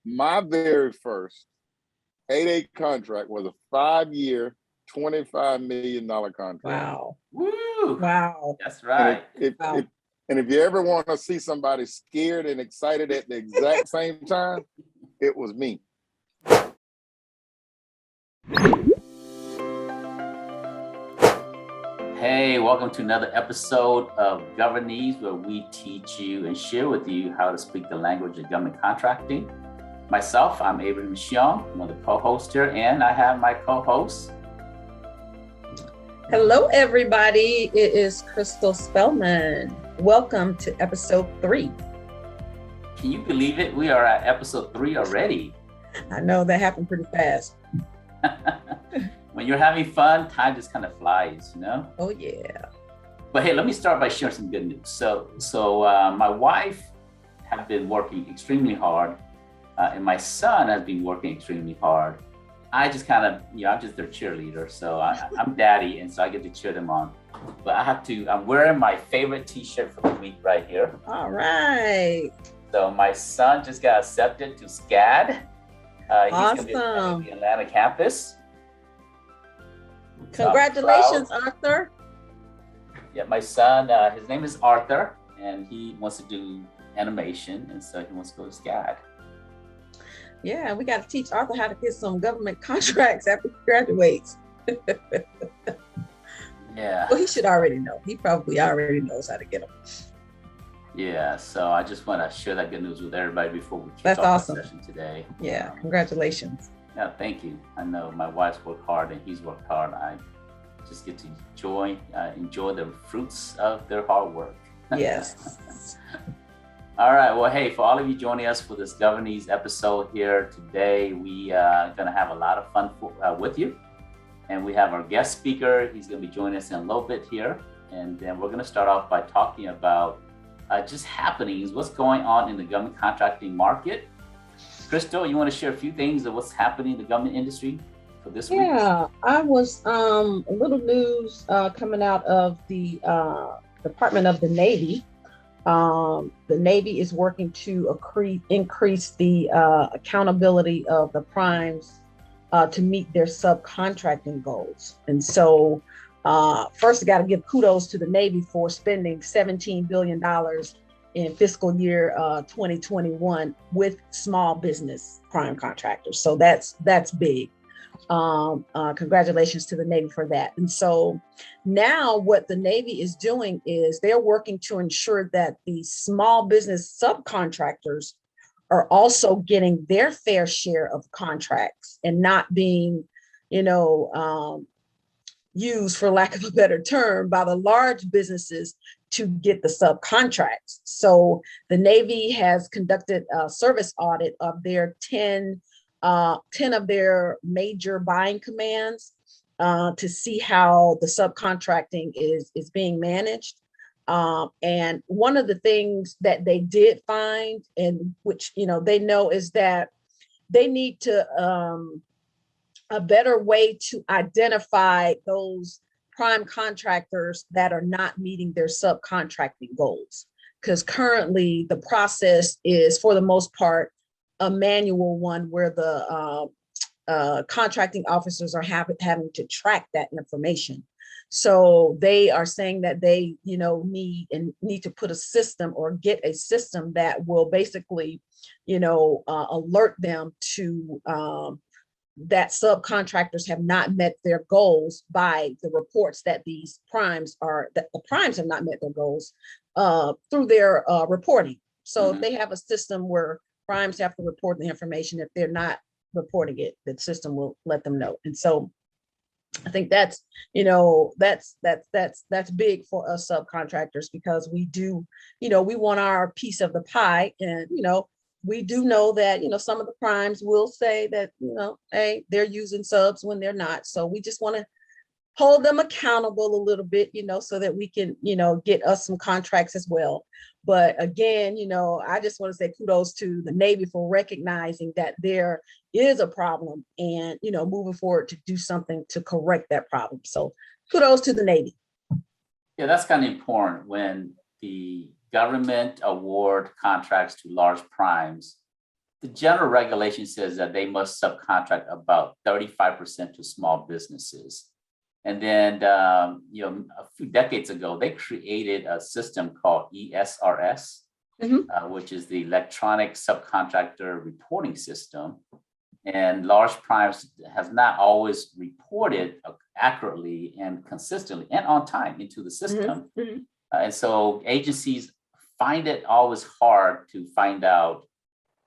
My very first 8A contract was a 5-year, $25 million contract. Wow. Woo! Wow. That's right. And if you ever want to see somebody scared and excited at the exact same time, it was me. Hey, welcome to another episode of Governese, where we teach you and share with you how to speak the language of government contracting. Myself, I'm Abraham Xiong, I'm one of the co-hosts here, and I have my co-host. Hello, everybody. It is Crystal Spellman. Welcome to episode 3. Can you believe it? We are at episode 3 already. I know that happened pretty fast. When you're having fun, time just kind of flies, you know? Oh, yeah. But hey, let me start by sharing some good news. So my wife has been working extremely hard, and my son has been working extremely hard. I just kind of, I'm just their cheerleader. So I'm daddy, and so I get to cheer them on. But I'm wearing my favorite t-shirt for the week right here. All right. So my son just got accepted to SCAD. Awesome. He's going to be at the Atlanta campus. Congratulations, Arthur. Yeah, my son, his name is Arthur, and he wants to do animation, and so he wants to go to SCAD. Yeah, we got to teach Arthur how to get some government contracts after he graduates. Yeah. Well, he should already know. He probably already knows how to get them. Yeah, so I just want to share that good news with everybody before we kick That's off awesome. the session today. Yeah, congratulations. Yeah, thank you. I know my wife's worked hard and he's worked hard. I just get to enjoy the fruits of their hard work. Yes. All right. Well, hey, for all of you joining us for this Governese episode here today, we are going to have a lot of fun with you. And we have our guest speaker. He's going to be joining us in a little bit here. And then we're going to start off by talking about just happenings, what's going on in the government contracting market. Crystal, you want to share a few things of what's happening in the government industry for this week? Yeah, I was a little news coming out of the Department of the Navy. The Navy is working to increase the accountability of the primes to meet their subcontracting goals. And so first, I got to give kudos to the Navy for spending $17 billion in fiscal year 2021 with small business prime contractors. So that's big. Congratulations to the Navy for that. And so now what the Navy is doing is they're working to ensure that the small business subcontractors are also getting their fair share of contracts and not being, used, for lack of a better term, by the large businesses to get the subcontracts. So the Navy has conducted a service audit of their 10 of their major buying commands to see how the subcontracting is being managed. And one of the things that they did find, and which they know, is that they need to a better way to identify those prime contractors that are not meeting their subcontracting goals. Because currently the process is, for the most part, a manual one where the contracting officers are having to track that information. So they are saying that they, need to put a system or get a system that will basically, alert them to that subcontractors have not met their goals by the reports that the primes have not met their goals through their reporting. So if they have a system where primes have to report the information, if they're not reporting it, the system will let them know. And so I think that's big for us subcontractors, because we do, we want our piece of the pie. And, we do know that, some of the primes will say that, hey, they're using subs when they're not. So we just want to hold them accountable a little bit, so that we can, get us some contracts as well. But again, I just want to say kudos to the Navy for recognizing that there is a problem and, moving forward to do something to correct that problem. So kudos to the Navy. Yeah, that's kind of important when the government award contracts to large primes. the general regulation says that they must subcontract about 35% to small businesses. And then, a few decades ago, they created a system called ESRS, which is the Electronic Subcontractor Reporting System. And large primes has not always reported accurately and consistently and on time into the system. And so agencies find it always hard to find out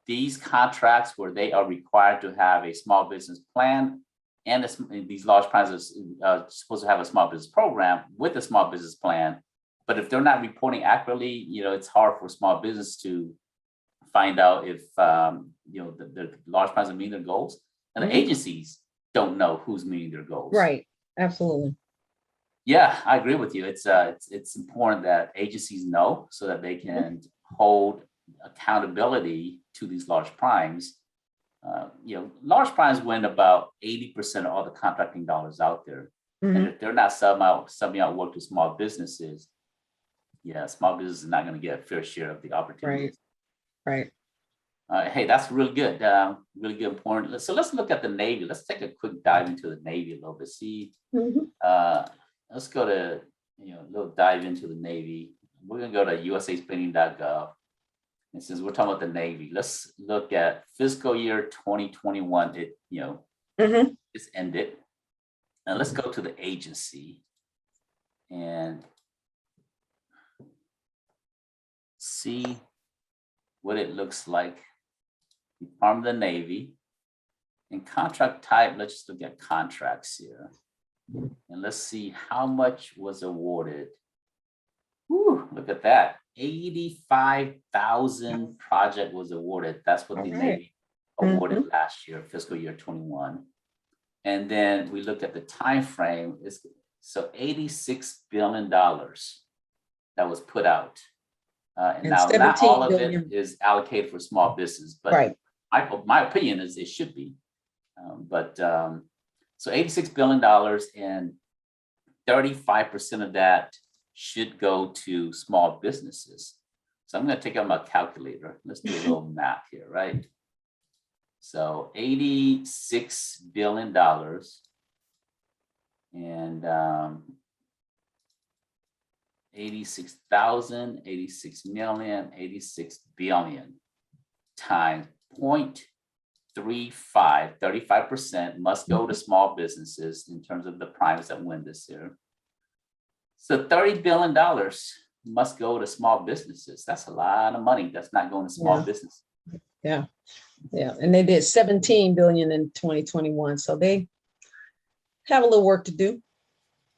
these contracts where they are required to have a small business plan, and these large primes are supposed to have a small business program with a small business plan. But if they're not reporting accurately, it's hard for small business to find out if the large primes are meeting their goals, and the agencies don't know who's meeting their goals. Right. Absolutely. Yeah, I agree with you. It's important that agencies know so that they can hold accountability to these large primes. Large primes win about 80% of all the contracting dollars out there. And if they're not subbing out work to small businesses, small business is not going to get a fair share of the opportunities. Right. Hey, that's really good. Really good, important. So let's look at the Navy. Let's take a quick dive into the Navy a little bit. See, let's go to, a little dive into the Navy. We're going to go to usaspending.gov. And since we're talking about the Navy, let's look at fiscal year 2021. It's ended. And let's go to the agency and see what it looks like. Department of the Navy. And contract type, let's just look at contracts here. And let's see how much was awarded. Whew, look at that. 85,000 project was awarded. That's what the Navy awarded last year, fiscal year 21. And then we look at the time frame. So $86 billion that was put out. And now not all of it is allocated for small business, but my opinion is it should be. So $86 billion, and 35% of that should go to small businesses. So I'm going to take out my calculator. Let's do a little math here, right? So $86 billion and 86,000, 86 million, 86 billion times 0.35, 35% must go to small businesses in terms of the primes that win this year. So $30 billion must go to small businesses. That's a lot of money that's not going to small business. Yeah. And they did 17 billion in 2021. So they have a little work to do.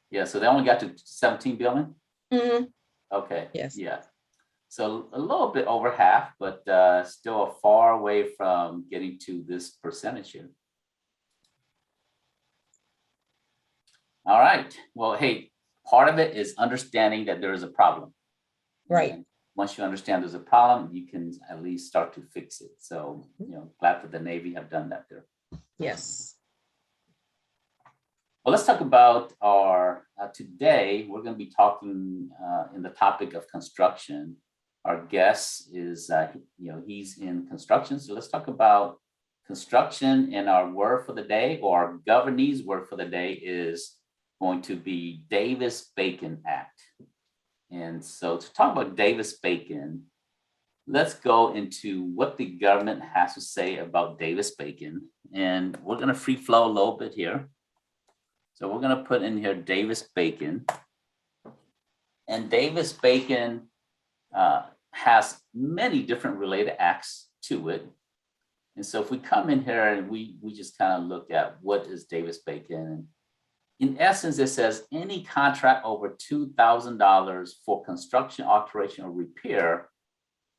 Yeah. So they only got to 17 billion. Okay. Yes. Yeah. So a little bit over half, but still a far way from getting to this percentage here. All right. Well, hey, part of it is understanding that there is a problem. Right. And once you understand there's a problem, you can at least start to fix it. So, glad that the Navy have done that there. Yes. Well, let's talk about our, today, we're going to be talking in the topic of construction. Our guest is, he's in construction. So let's talk about construction, and our word for the day, or our Governese word for the day, is going to be Davis-Bacon Act. And so to talk about Davis-Bacon, let's go into what the government has to say about Davis-Bacon. And we're going to free flow a little bit here. So we're going to put in here Davis-Bacon. And Davis-Bacon has many different related acts to it. And so if we come in here and we just kind of look at what is Davis-Bacon. In essence, it says any contract over $2,000 for construction, alteration, or repair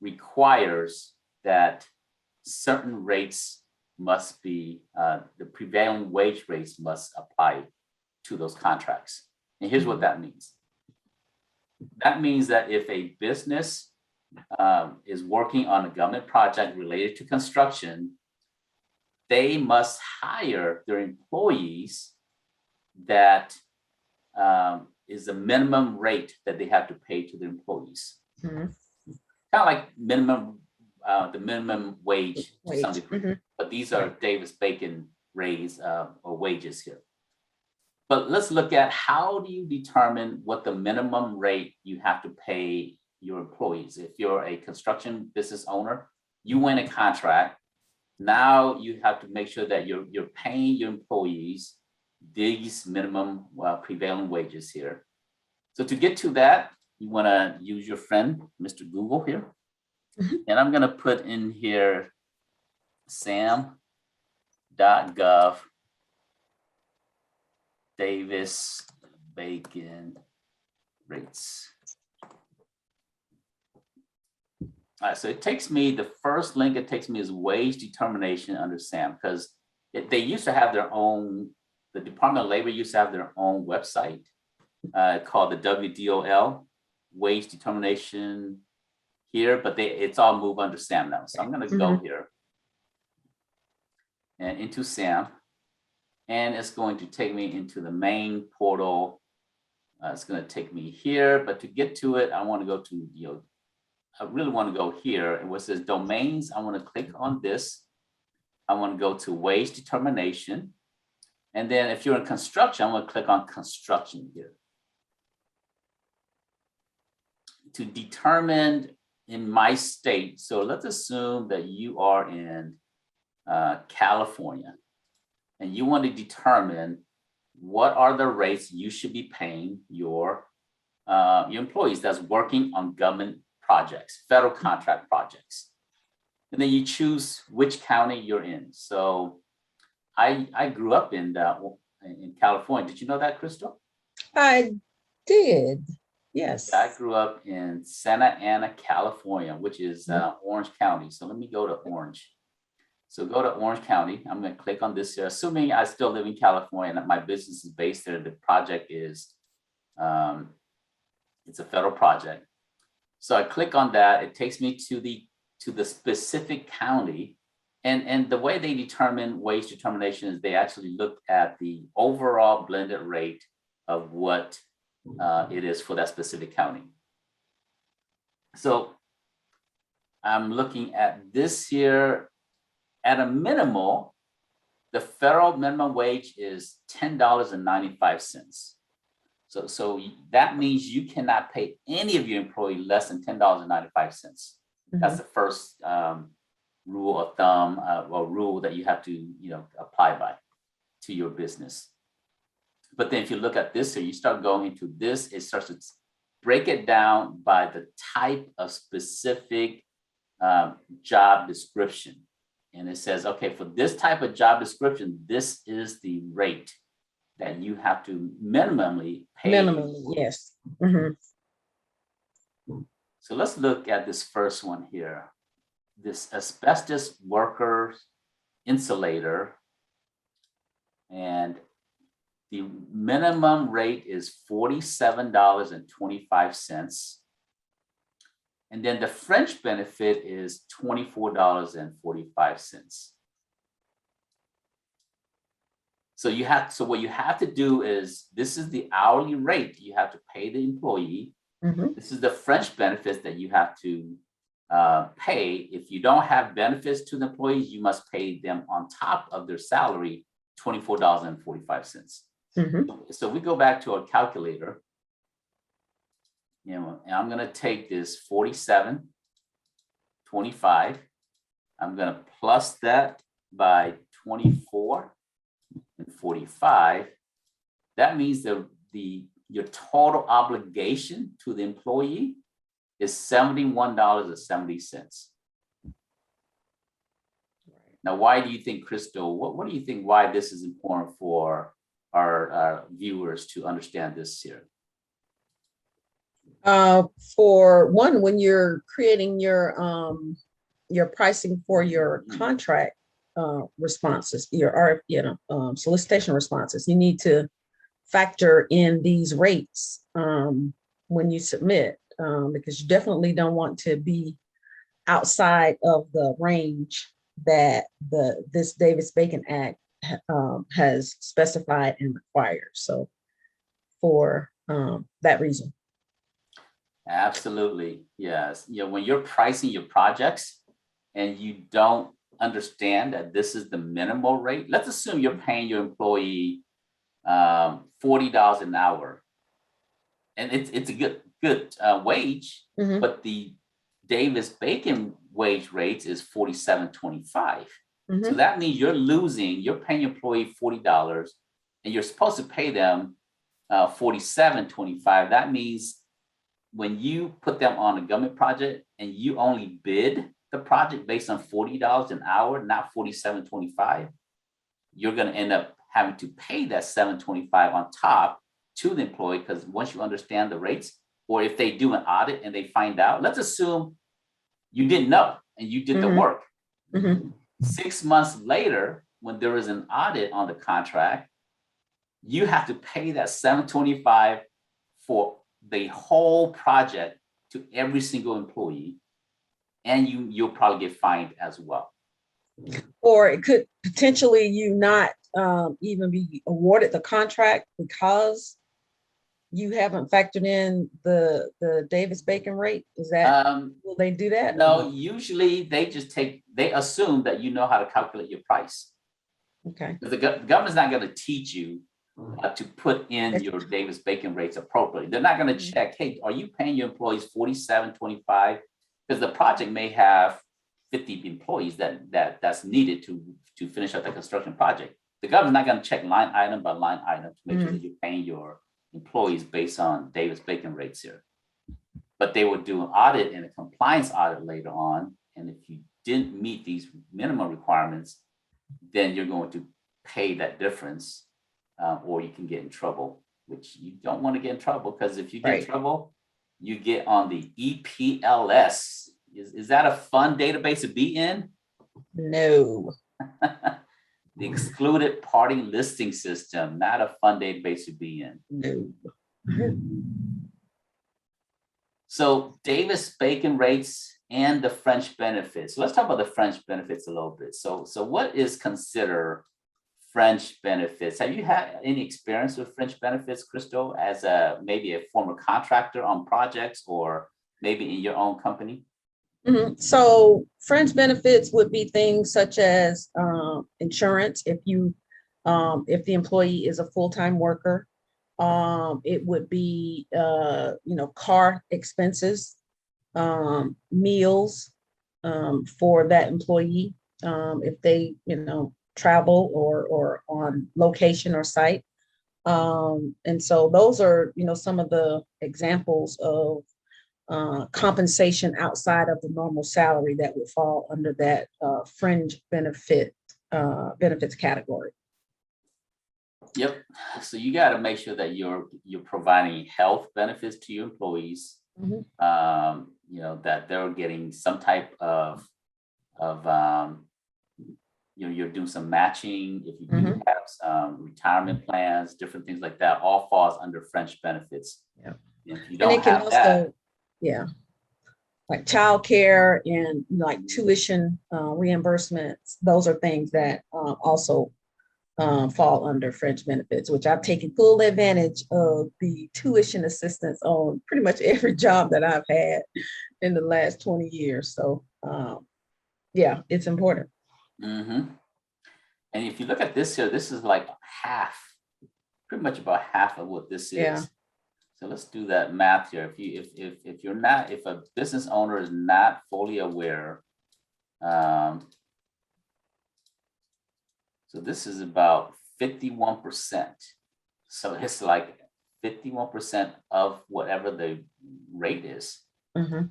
requires that certain rates must be, the prevailing wage rates must apply to those contracts. And here's what that means. That means that if a business is working on a government project related to construction, they must hire their employees that is the minimum rate that they have to pay to their employees. Kind of like minimum the minimum wage to some degree, but these are Davis-Bacon raise or wages here. But let's look at how do you determine what the minimum rate you have to pay your employees. If you're a construction business owner, you win a contract. Now you have to make sure that you're paying your employees these minimum prevailing wages here. So to get to that, you want to use your friend, Mr. Google here. And I'm going to put in here sam.gov Davis-Bacon rates. All right, so it takes me, the first link it takes me is wage determination under SAM, because they used to have their own, the Department of Labor used to have their own website called the WDOL, wage determination here, but it's all moved under SAM now. So I'm going to go here and into SAM, and it's going to take me into the main portal. It's going to take me here, but to get to it, I want to go to, I really want to go here, and what says domains, I want to click on this. I want to go to wage determination. And then if you're in construction, I'm going to click on construction here. To determine in my state, so let's assume that you are in California, and you want to determine what are the rates you should be paying your employees that's working on government projects, federal contract projects. And then you choose which county you're in. So I grew up in California. Did you know that, Crystal? I did, yes. Yeah, I grew up in Santa Ana, California, which is Orange County. So let me go to Orange. So go to Orange County. I'm going to click on this here. Assuming I still live in California and that my business is based there, the project is, it's a federal project. So I click on that. It takes me to the specific county. And the way they determine wage determination is they actually look at the overall blended rate of what it is for that specific county. So I'm looking at this here. At a minimal, the federal minimum wage is $10.95. So that means you cannot pay any of your employees less than $10.95. That's the first rule of thumb or rule that you have to apply by to your business. But then if you look at this here, you start going into this, it starts to break it down by the type of specific job description. And it says, okay, for this type of job description, this is the rate that you have to minimally pay. Minimally, yes. So let's look at this first one here. This asbestos worker insulator, and the minimum rate is $47.25. And then the French benefit is $24.45. So what you have to do is, this is the hourly rate you have to pay the employee. This is the French benefits that you have to pay. If you don't have benefits to the employees, you must pay them on top of their salary, $24.45. So we go back to our calculator. And I'm going to take this 47.25. I'm going to plus that by 24 and 45. That means that your total obligation to the employee is $71.70. Now, why do you think, Crystal, what do you think why this is important for our viewers to understand this here? For one, when you're creating your pricing for your contract responses, your solicitation responses, you need to factor in these rates when you submit, because you definitely don't want to be outside of the range that this Davis-Bacon Act has specified and required. So for that reason. Absolutely, yes. When you're pricing your projects, and you don't understand that this is the minimal rate, let's assume you're paying your employee $40 an hour, and it's a good wage, but the Davis-Bacon wage rates is $47.25. So that means you're paying your employee $40, and you're supposed to pay them $47.25. That means when you put them on a government project and you only bid the project based on $40 an hour, not $47.25, you're going to end up having to pay that $7.25 on top to the employee, because once you understand the rates, or if they do an audit and they find out, let's assume you didn't know and you did the work. 6 months later, when there is an audit on the contract, you have to pay that $7.25 for the whole project to every single employee, and you'll probably get fined as well. Or it could potentially you not even be awarded the contract because you haven't factored in the Davis-Bacon rate. Is that, will they do that? No, usually they assume that you know how to calculate your price. Okay. The government's not going to teach you to put in your Davis-Bacon rates appropriately. They're not going to check, hey, are you paying your employees $47.25? Because the project may have 50 employees that's needed to finish up the construction project. The government's not going to check line item by line item to make sure that you're paying your employees based on Davis-Bacon rates here. But they will do an audit and a compliance audit later on. And if you didn't meet these minimum requirements, then you're going to pay that difference, or you can get in trouble, which you don't want to get in trouble, because if you get in trouble, you get on the EPLS. Is that a fun database to be in? No. The excluded party listing system, not a fun database to be in. No. So Davis-Bacon rates and the French benefits. So let's talk about the French benefits a little bit. So what is considered French benefits? Have you had any experience with French benefits, Crystal, as maybe a former contractor on projects, or maybe in your own company? So fringe benefits would be things such as insurance. If the employee is a full-time worker, it would be car expenses, meals for that employee if they travel or on location or site. And so those are some of the examples of compensation outside of the normal salary that would fall under that fringe benefits category. Yep. So you got to make sure that you're providing health benefits to your employees. That they're getting some type of you're doing some matching. If you do have some retirement plans, different things like that, all falls under French benefits. Yeah. If you don't have that. Yeah, like childcare and like tuition reimbursements. Those are things that also fall under French benefits, which I've taken full advantage of the tuition assistance on pretty much every job that I've had in the last 20 years. So yeah, it's important. And if you look at this here, this is like pretty much about half of what this is. Yeah. So let's do that math here. If a business owner is not fully aware, so this is about 51%. So it's like 51% of whatever the rate is. So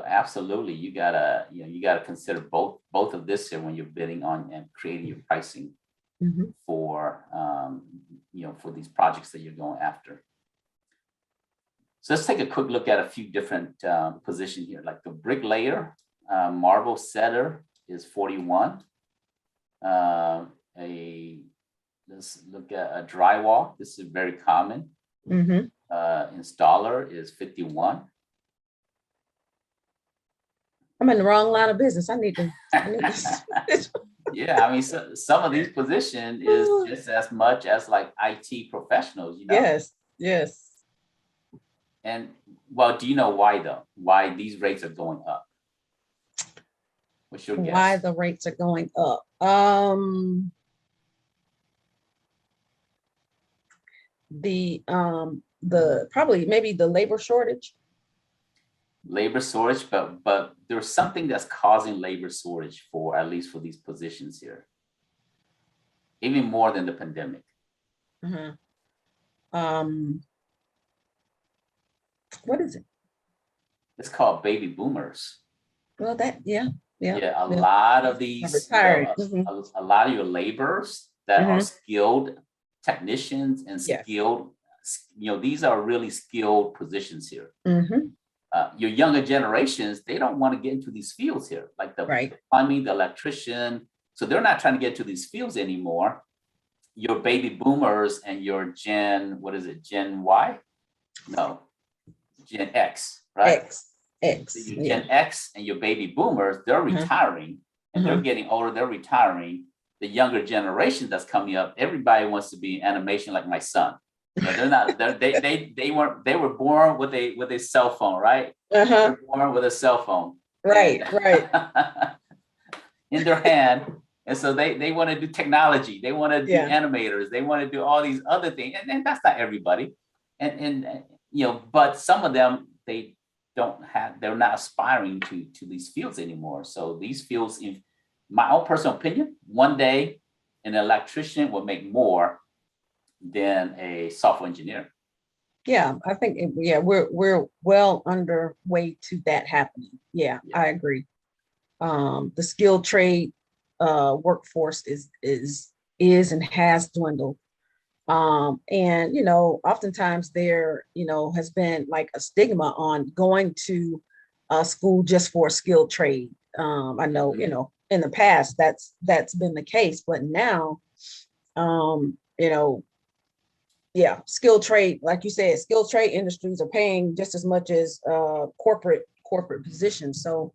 absolutely, you gotta consider both of this here when you're bidding on and creating your pricing for for these projects that you're going after. So let's take a quick look at a few different positions here, like the bricklayer, marble setter is 41. Let's look at a drywall. This is very common. Installer is 51. I'm in the wrong line of business. I need to. Yeah, I mean, some of these positions is just as much as like IT professionals, Yes. And well, do you know why though? Why these rates are going up? What's your Why guess? the rates are going up? The probably maybe the labor shortage. Labor shortage, but there's something that's causing labor shortage for at least for these positions here, even more than the pandemic. What is it? It's called baby boomers. Well, Yeah, a lot of these, retired. A lot of your laborers that are skilled technicians and skilled, these are really skilled positions here. Your younger generations, they don't want to get into these fields here, like the plumbing, the electrician. So they're not trying to get to these fields anymore. Your baby boomers and your Gen Y? No, Gen X, right? X. So your Gen X and your baby boomers, they're retiring and they're getting older, they're retiring. The younger generation that's coming up, everybody wants to be in animation like my son. They're not, they were born with a cell phone, right? They're born with a cell phone. Right. In their hand. And so they want to do technology. They want to do animators. They want to do all these other things. And that's not everybody. And but some of them, they're not aspiring to these fields anymore. So these fields, in my own personal opinion, one day an electrician will make more than a software engineer. Yeah, I think we're well underway to that happening. Yeah, I agree. The skilled trade workforce is and has dwindled. And oftentimes there has been like a stigma on going to school just for a skilled trade. I know in the past that's been the case, but now skilled trade, like you said, skilled trade industries are paying just as much as corporate positions. So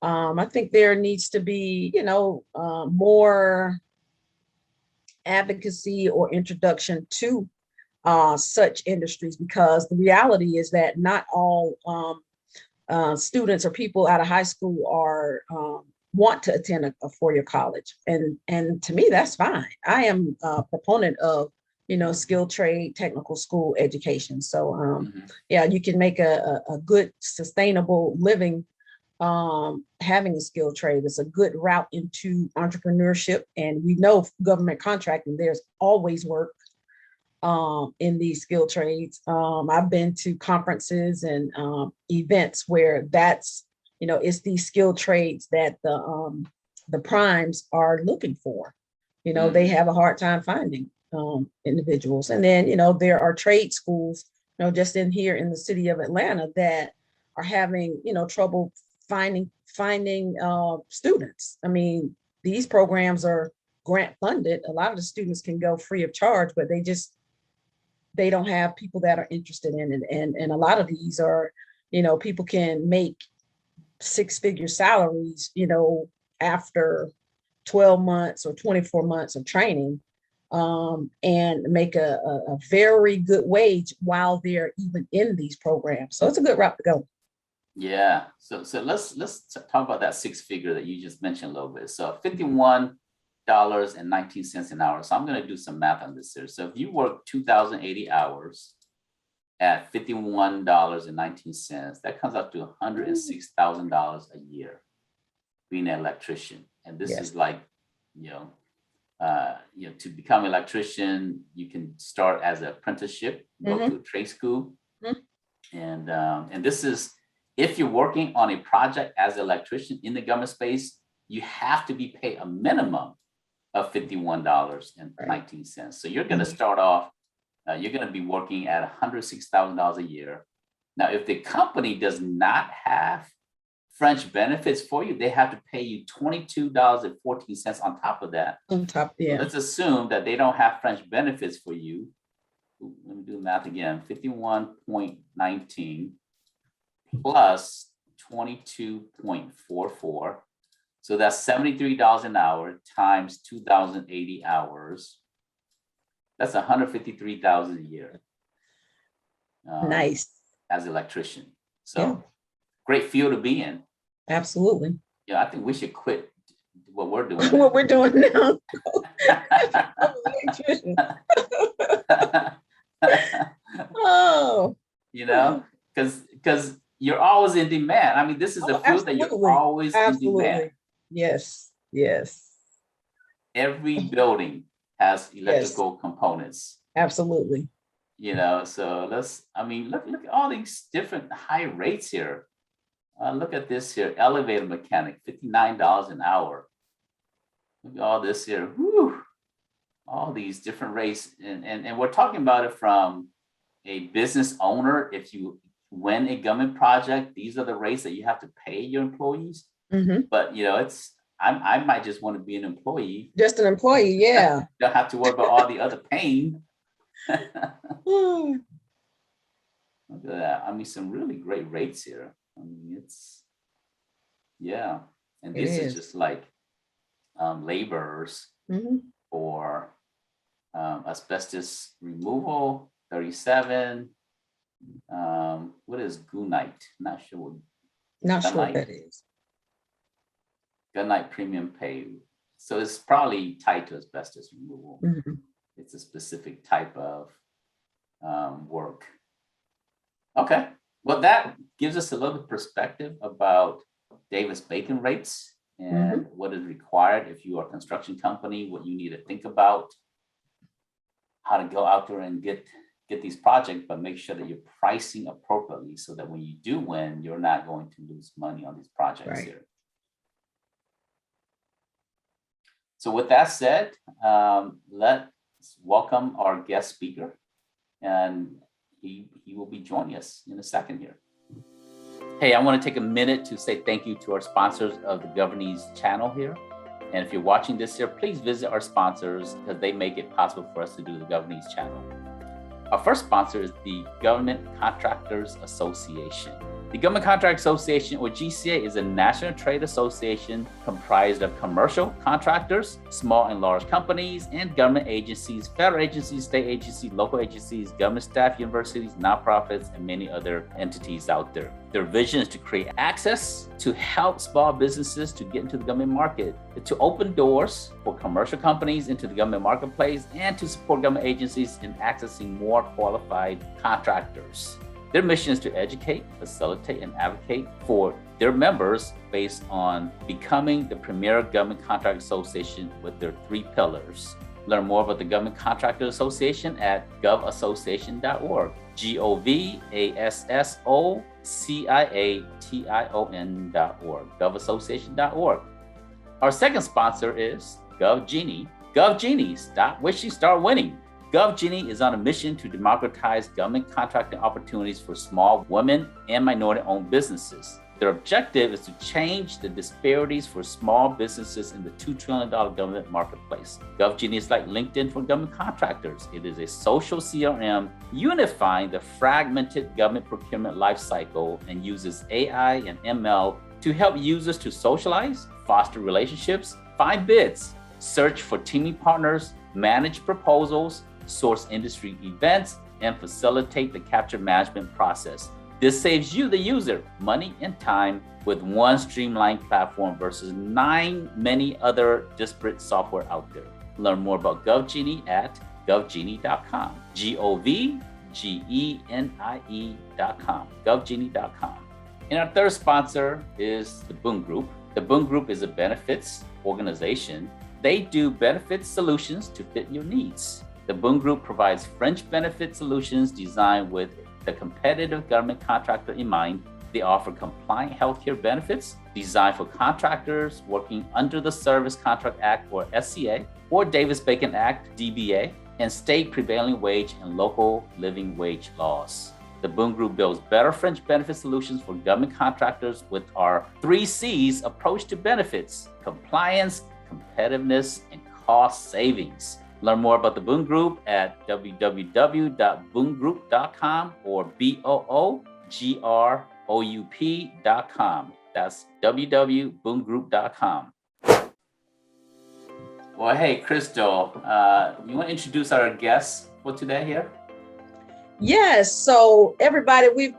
I think there needs to be more advocacy or introduction to such industries, because the reality is that not all students or people out of high school are want to attend a four-year college, and to me that's fine. I am a proponent of skilled trade technical school education. So you can make a good sustainable living having a skilled trade. It's a good route into entrepreneurship, and we know government contracting, there's always work in these skilled trades. I've been to conferences and events where that's it's these skilled trades that the primes are looking for. They have a hard time finding individuals. And then there are trade schools just here in the city of Atlanta that are having trouble finding students. I mean, these programs are grant funded. A lot of the students can go free of charge, but they don't have people that are interested in it. And a lot of these are, people can make six-figure salaries, after 12 months or 24 months of training, and make a very good wage while they're even in these programs. So it's a good route to go. Yeah. So let's talk about that six figure that you just mentioned a little bit. So $51.19 an hour. So I'm going to do some math on this here. So if you work 2,080 hours at $51.19, that comes out to $106,000 a year being an electrician. And this is like, to become an electrician, you can start as an apprenticeship, go to a trade school. And this is, if you're working on a project as an electrician in the government space, you have to be paid a minimum of $51.19. So you're going to start off, you're going to be working at $106,000 a year. Now, if the company does not have French benefits for you, they have to pay you $22.14 on top of that. On top, So let's assume that they don't have French benefits for you. Let me do the math again. 51.19 plus 22.44. So that's $73 an hour times 2,080 hours. That's $153,000 a year. Nice. As an electrician. So great field to be in. Absolutely. Yeah, I think we should quit what we're doing. What we're doing now. Oh. You know, because you're always in demand. I mean, this is a field that you're always in demand. Yes, yes. Every building has electrical components. Absolutely. You know, so look at all these different high rates here. Look at this here, elevator mechanic, $59 an hour. Look at all this here, whew, all these different rates. And we're talking about it from a business owner. If you win a government project, these are the rates that you have to pay your employees. Mm-hmm. But, you know, I might just want to be an employee. Just an employee, yeah. Don't have to worry about all the other pain. Look at that. I mean, some really great rates here. I mean, and this is just like laborers for asbestos removal, 37. What is gunite? Not sure what that is. Gunite premium pay. So it's probably tied to asbestos removal. Mm-hmm. It's a specific type of work. Okay. Well, that gives us a little perspective about Davis-Bacon rates and what is required if you are a construction company, what you need to think about, how to go out there and get these projects, but make sure that you're pricing appropriately so that when you do win, you're not going to lose money on these projects here. So with that said, let's welcome our guest speaker, and he will be joining us in a second here. Hey, I want to take a minute to say thank you to our sponsors of the Governese channel here. And if you're watching this here, please visit our sponsors because they make it possible for us to do the Governese channel. Our first sponsor is the Government Contractors Association. The Government Contractor Association, or GCA, is a national trade association comprised of commercial contractors, small and large companies, and government agencies, federal agencies, state agencies, local agencies, government staff, universities, nonprofits, and many other entities out there. Their vision is to create access to help small businesses to get into the government market, to open doors for commercial companies into the government marketplace, and to support government agencies in accessing more qualified contractors. Their mission is to educate, facilitate, and advocate for their members based on becoming the premier government contractor association with their 3 pillars. Learn more about the Government Contractor Association at govassociation.org, govassociation.org, govassociation.org. Our second sponsor is GovGenie. GovGenie, stop wishing, start winning. GovGenie is on a mission to democratize government contracting opportunities for small women and minority-owned businesses. Their objective is to change the disparities for small businesses in the $2 trillion government marketplace. GovGenie is like LinkedIn for government contractors. It is a social CRM unifying the fragmented government procurement lifecycle and uses AI and ML to help users to socialize, foster relationships, find bids, search for teaming partners, manage proposals, source industry events, and facilitate the capture management process. This saves you, the user, money and time with one streamlined platform versus many other disparate software out there. Learn more about GovGenie at govgenie.com, GovGenie.com, govgenie.com. And our third sponsor is the Boom Group. The Boom Group is a benefits organization. They do benefit solutions to fit your needs. The Boom Group provides fringe benefit solutions designed with the competitive government contractor in mind. They offer compliant healthcare benefits designed for contractors working under the Service Contract Act, or SCA, or Davis-Bacon Act, DBA, and state prevailing wage and local living wage laws. The Boom Group builds better fringe benefit solutions for government contractors with our 3 C's approach to benefits: compliance, competitiveness, and cost savings. Learn more about the Boom Group at www.boomgroup.com or boogroup.com. That's www.boomgroup.com. Well, hey, Crystal, you want to introduce our guests for today here? Yes. So everybody, we're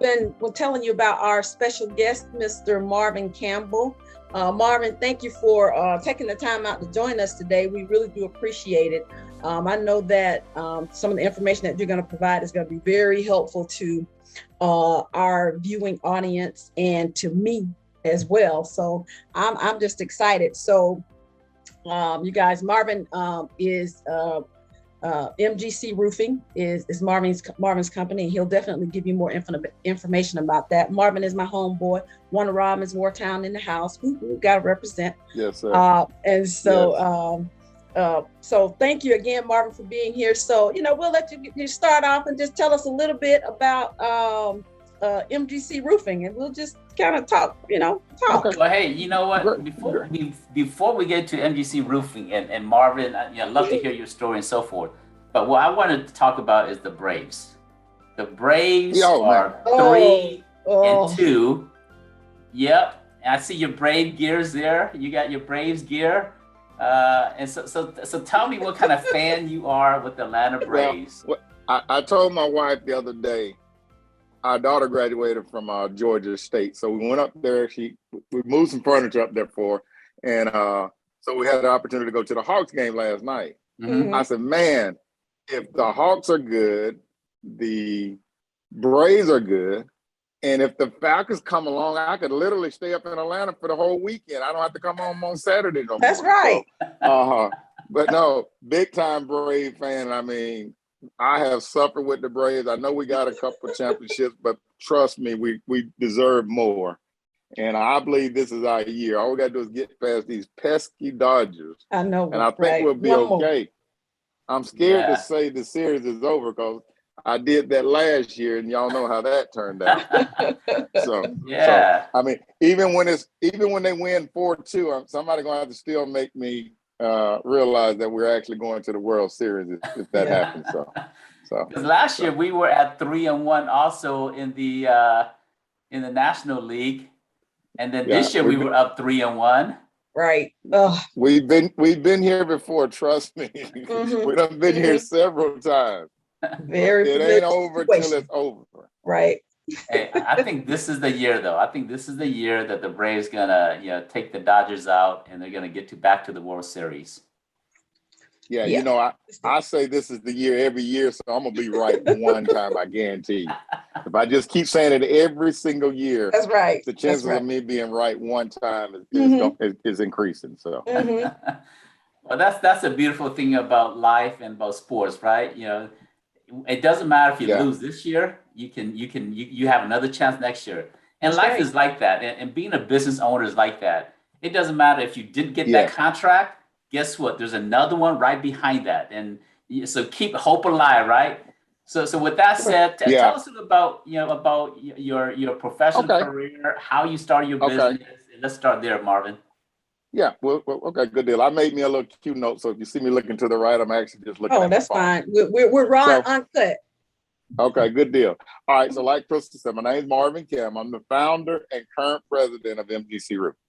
telling you about our special guest, Mr. Marvin Campbell, Marvin, thank you for taking the time out to join us today. We really do appreciate it. I know that some of the information that you're going to provide is going to be very helpful to our viewing audience and to me as well. So I'm just excited. So you guys, Marvin is MGC Roofing is Marvin's company. He'll definitely give you more information about that. Marvin is my homeboy. Warner Robins, Wartown in the house. We got to represent. Yes, sir. And so, so thank you again, Marvin, for being here. So, we'll let you start off and just tell us a little bit about MGC Roofing, and we'll just kind of talk. Okay. Well, hey, you know what? Before we get to MGC Roofing and Marvin, I'd love to hear your story and so forth. But what I wanted to talk about is the Braves. The Braves are 3-2. Yep. I see your Brave gears there. You got your Braves gear. And so tell me what kind of fan you are with the Atlanta Braves. Well, I told my wife the other day, our daughter graduated from Georgia State. So we went up there. We moved some furniture up there for her. And so we had the opportunity to go to the Hawks game last night. Mm-hmm. I said, man, if the Hawks are good, the Braves are good, and if the Falcons come along, I could literally stay up in Atlanta for the whole weekend. I don't have to come home on Saturday no more. That's right. So, but no, big time Brave fan. I mean, I have suffered with the Braves. I know we got a couple of championships, but trust me, we deserve more. And I believe this is our year. All we got to do is get past these pesky Dodgers. I know. And I think we'll be okay. I'm scared to say the series is over because I did that last year, and y'all know how that turned out. So I mean, even when they win 4-2, somebody gonna have to still make me realize that we're actually going to the World Series if that happens. So because last year we were at 3-1 also in the National League, and then this year we were up 3-1. Right. We've been here before. Trust me. Mm-hmm. We done been here several times. It ain't over till it's over. Right. Hey, I think this is the year, though. I think this is the year that the Braves gonna take the Dodgers out, and they're gonna get back to the World Series. Yeah. I say this is the year every year, so I'm gonna be right one time. I guarantee you. If I just keep saying it every single year, that's right. The chances of me being right one time is increasing. So. Mm-hmm. Well, that's a beautiful thing about life and about sports, right? It doesn't matter if you lose this year. You have another chance next year. And that's life is like that. And being a business owner is like that. It doesn't matter if you didn't get that contract. Guess what? There's another one right behind that. And so keep hope alive, right? So with that said, tell us about your professional career, how you started your business. Let's start there, Marvin. Yeah, well, okay, good deal. I made me a little cue note, so if you see me looking to the right, I'm actually just looking. Oh, that's fine. We're raw and uncut. Okay, good deal. All right, so like Crystal said, my name is Marvin Campbell. I'm the founder and current president of MGC Roofing.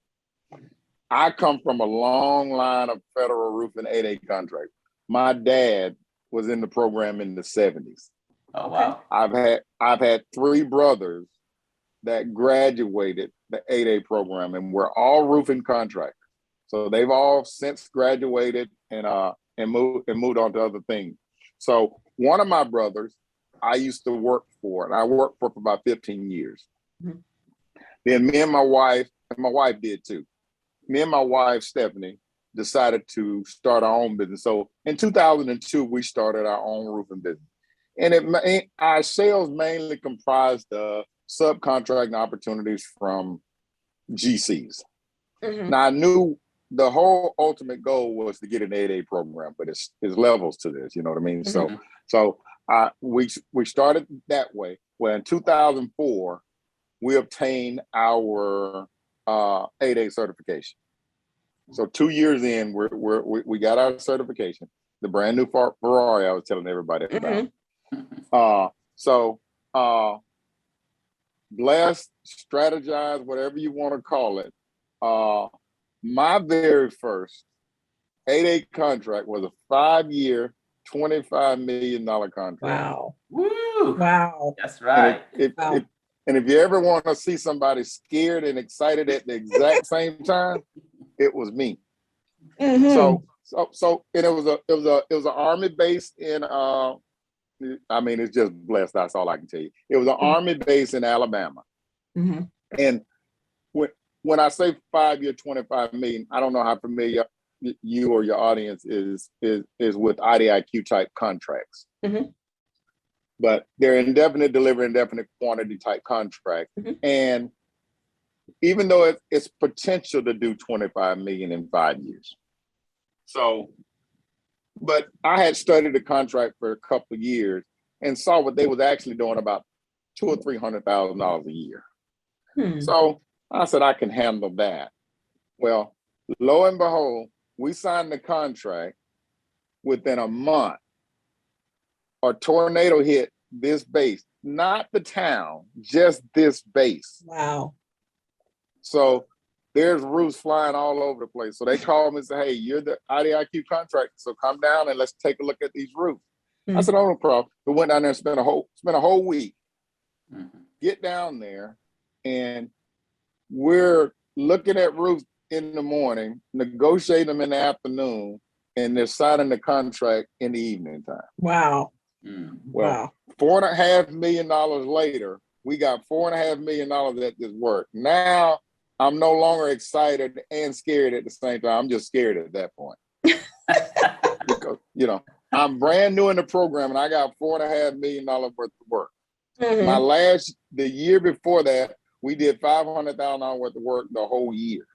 I come from a long line of federal roofing 8A contracts. My dad was in the program in the 70s. Oh, wow. I've had 3 brothers that graduated the 8A program, and we're all roofing contractors. So they've all since graduated and moved on to other things. So one of my brothers I used to work for, and I worked for about 15 years. Mm-hmm. Then me and my wife did too. Me and my wife, Stephanie, decided to start our own business. So in 2002, we started our own roofing business. And our sales mainly comprised of subcontracting opportunities from GCs. Mm-hmm. Now I knew the whole ultimate goal was to get an 8A program, but it's levels to this, you know what I mean? Mm-hmm. So we started that way. Well, in 2004, we obtained our 8A certification. So 2 years in, we got our certification, the brand new Ferrari I was telling everybody about. Mm-hmm. Blessed, strategize, whatever you want to call it. My very first 8A contract was a 5-year, $25 million contract. Wow. Woo! Wow. That's right. And if you ever want to see somebody scared and excited at the exact same time, it was me. Mhm. So, and it was an army base in I mean, it's just blessed. That's all I can tell you. It was an army base in Alabama. Mhm. And when I say 5-year, 25 million, I don't know how familiar you or your audience is with IDIQ type contracts. Mhm. But they're indefinite delivery, indefinite quantity type contracts. Mhm. And even though it's potential to do 25 million in 5 years. So, but I had studied the contract for a couple of years and saw what they was actually doing about $200,000 or $300,000 a year. Hmm. So I said, I can handle that. Well, lo and behold, we signed the contract. Within a month, a tornado hit this base, not the town, just this base. Wow. So there's roofs flying all over the place. So they called me and said, hey, you're the IDIQ contractor, so come down and let's take a look at these roofs. I said, oh, no problem. We went down there and spent a whole week. Get down there, and we're looking at roofs in the morning, negotiating them in the afternoon, and they're signing the contract in the evening time. Wow. Well, $4.5 million later, we got $4.5 million at this work. Now I'm no longer excited and scared at the same time. I'm just scared at that point. Because, I'm brand new in the program and I got $4.5 million worth of work. Mhm. The year before that, we did $500,000 worth of work the whole year.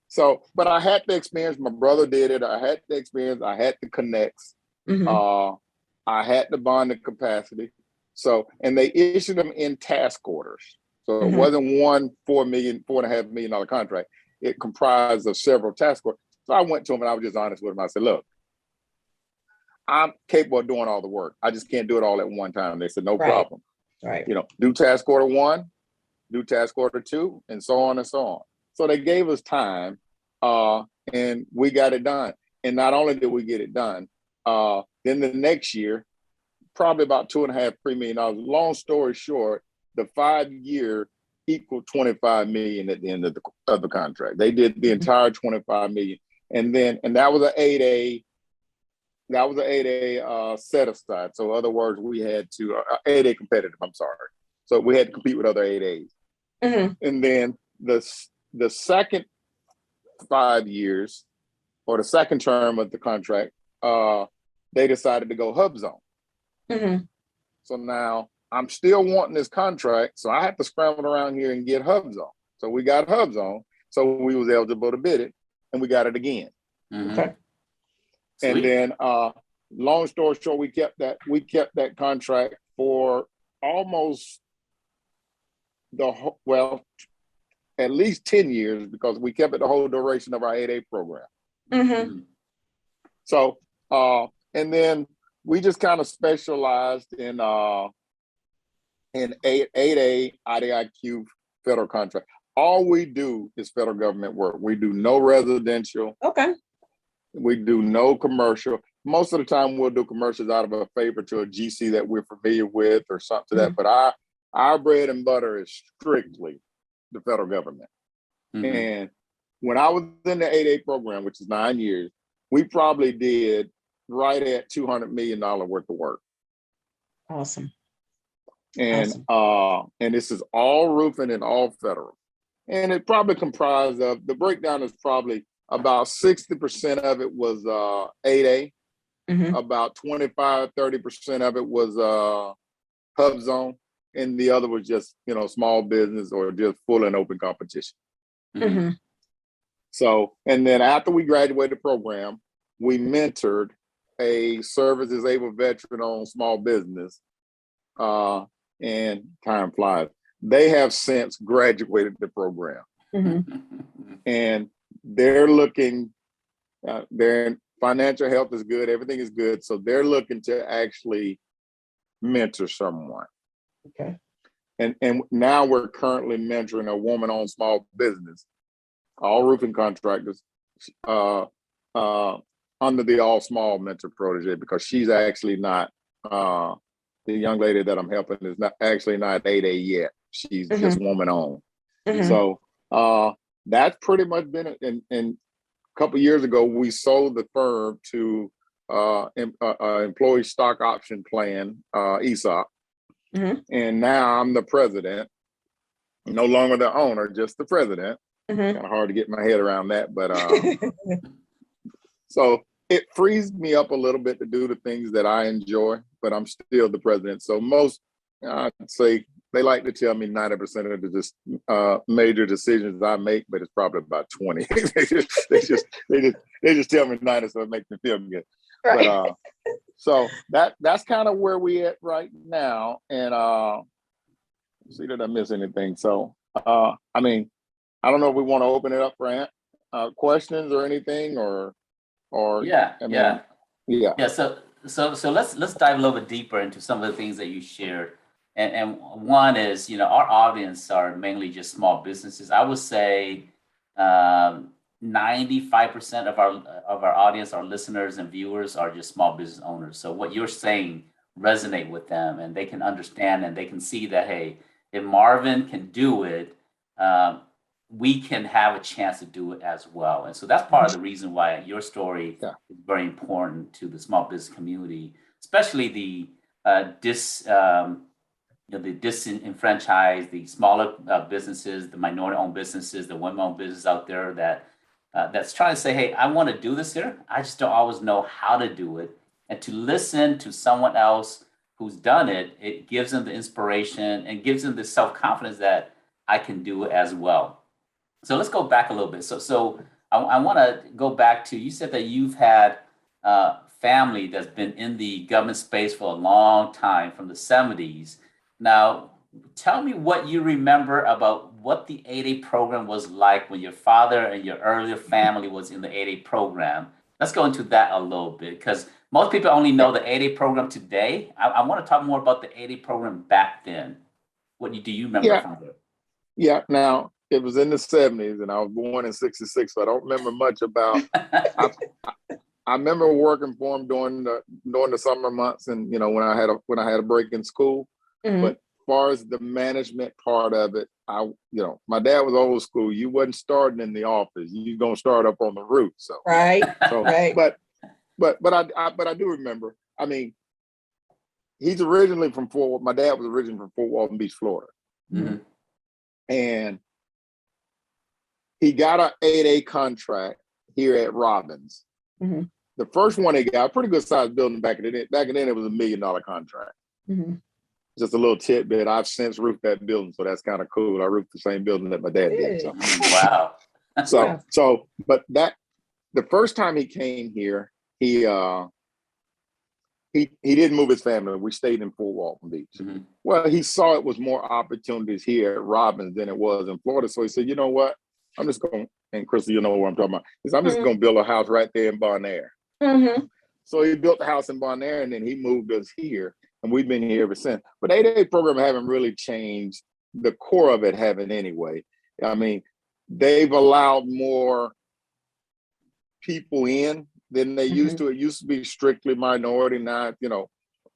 So, but I had the experience. My brother did it. I had the experience. I had the connects. Mhm. I had the bonding capacity. So, and they issued them in task orders. So it Mhm. wasn't one $4.5 million contract. It comprised of several task orders. So I went to them and I was just honest with them. I said, look, I'm capable of doing all the work. I just can't do it all at one time. They said, no problem. Right. Do task order 1, do task order 2, and so on and so on. So they gave us time and we got it done. And not only did we get it done, then the next year, probably about $2.5, $3 million. Long story short, the 5-year equaled 25 million at the end of the contract. They did the entire 25 million. And that was an 8A. That was an 8A set aside. So in other words, we had to 8A competitive. I'm sorry. So we had to compete with other 8As. And then the second 5 years, or the second term of the contract, they decided to go HUBZone. So now I'm still wanting this contract, so I have to scramble around here and get HUBZone. So we got HUBZone, so we was eligible to bid it, and we got it again. Okay. And then, long story short, we kept that contract for almost at least 10 years, because we kept it the whole duration of our 8A program. So, and then we just kind of specialized in 8A IDIQ federal contract. All we do is federal government work. We do no residential. Okay. We do no commercial. Most of the time we'll do commercials out of a favor to a GC that we're familiar with or something to that. But our bread and butter is strictly the federal government. And when I was in the 8A program, which is 9 years, we probably did right at $200 million worth of work. Awesome. And this is all roofing and all federal. And it probably comprised of, the breakdown is probably about 60% of it was 8A, about 25-30% of it was HUBZone, and the other was just small business or just full and open competition. So, and then after we graduated the program, we mentored a service-disabled veteran on small business, and time flies. They have since graduated the program, and they're looking. Their financial health is good. Everything is good, so they're looking to actually mentor someone. Okay. And now we're currently mentoring a woman-owned small business, all roofing contractors, under the all small mentor protege, because she's actually not young lady that I'm helping is not 8A yet. She's just woman owned. So that's pretty much been it. And a couple of years ago, we sold the firm to employee stock option plan, ESOP. And now I'm the president, no longer the owner, just the president. Kind of hard to get my head around that, but so it frees me up a little bit to do the things that I enjoy, but I'm still the president. So most, I'd say, they like to tell me 90% of the major decisions I make, but it's probably about 20. they just tell me 90, so it makes me feel good. Right. But so that's kind of where we at right now. And see that I miss anything. So I mean, I don't know if we want to open it up for questions or anything, or yeah. So let's dive a little bit deeper into some of the things that you shared. And one is, our audience are mainly just small businesses. I would say 95% of our audience, our listeners and viewers, are just small business owners. So what you're saying resonate with them, and they can understand, and they can see that, hey, if Marvin can do it, we can have a chance to do it as well. And so that's part of the reason why your story is very important to the small business community, especially the disenfranchised, the smaller businesses, the minority-owned businesses, the women-owned businesses out there that's trying to say, hey, I want to do this here. I just don't always know how to do it. And to listen to someone else who's done it, it gives them the inspiration and gives them the self-confidence that I can do it as well. So let's go back a little bit. So I want to go back to, you said that you've had family that's been in the government space for a long time, from the 70s. Now, tell me what you remember about what the 8A program was like when your father and your earlier family was in the 8A program. Let's go into that a little bit, because most people only know the 8A program today. I want to talk more about the 8A program back then. What do you remember from there? Yeah, now, it was in the 70s, and I was born in 66, so I don't remember much about. I remember working for him during the summer months, and when I had a break in school. But as far as the management part of it, my dad was old school. You wasn't starting in the office; you gonna start up on the roof. So right. But I do remember. I mean, he's originally from Fort. My dad was originally from Fort Walton Beach, Florida, and he got an 8A contract here at Robbins. The first one he got, a pretty good sized building back then. Back then, it was $1 million contract. Just a little tidbit. I've since roofed that building, so that's kind of cool. I roofed the same building that my dad did. So. Wow. But the first time he came here, he didn't move his family. We stayed in Fort Walton Beach. Well, he saw it was more opportunities here at Robbins than it was in Florida. So he said, you know what? I'm just going, and Crystal, you know what I'm talking about. He said, I'm just going to build a house right there in Bonaire. So he built the house in Bonaire, and then he moved us here, and we've been here ever since. But the 8A program haven't really changed. The core of it haven't anyway. I mean, they've allowed more people in than they used to. It used to be strictly minority. Now, a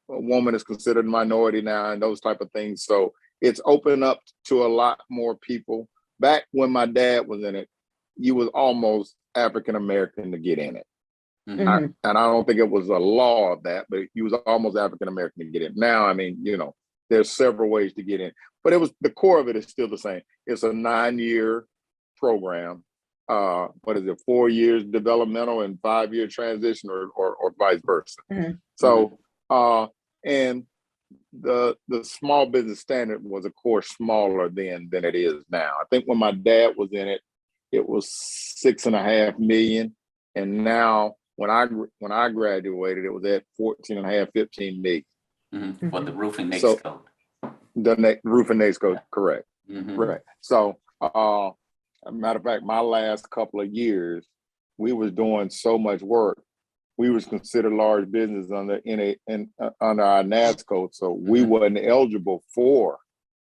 woman is considered a minority now, and those type of things. So it's opened up to a lot more people. Back when my dad was in it, you was almost African-American to get in it. And I don't think it was a law of that, but you was almost African-American to get in. Now, I mean, there's several ways to get in, but the core of it is still the same. It's a 9-year program. 4 years developmental and 5-year transition, or vice versa. So, and the small business standard was, of course, smaller then than it is now. I think when my dad was in it, it was 6.5 million, and now when I graduated, it was at 14.5, 15 million. For the roofing NAICS code. The roofing NAICS code, correct. Right. So, matter of fact, my last couple of years, we was doing so much work. We was considered large business under our NAICS code, so we wasn't eligible for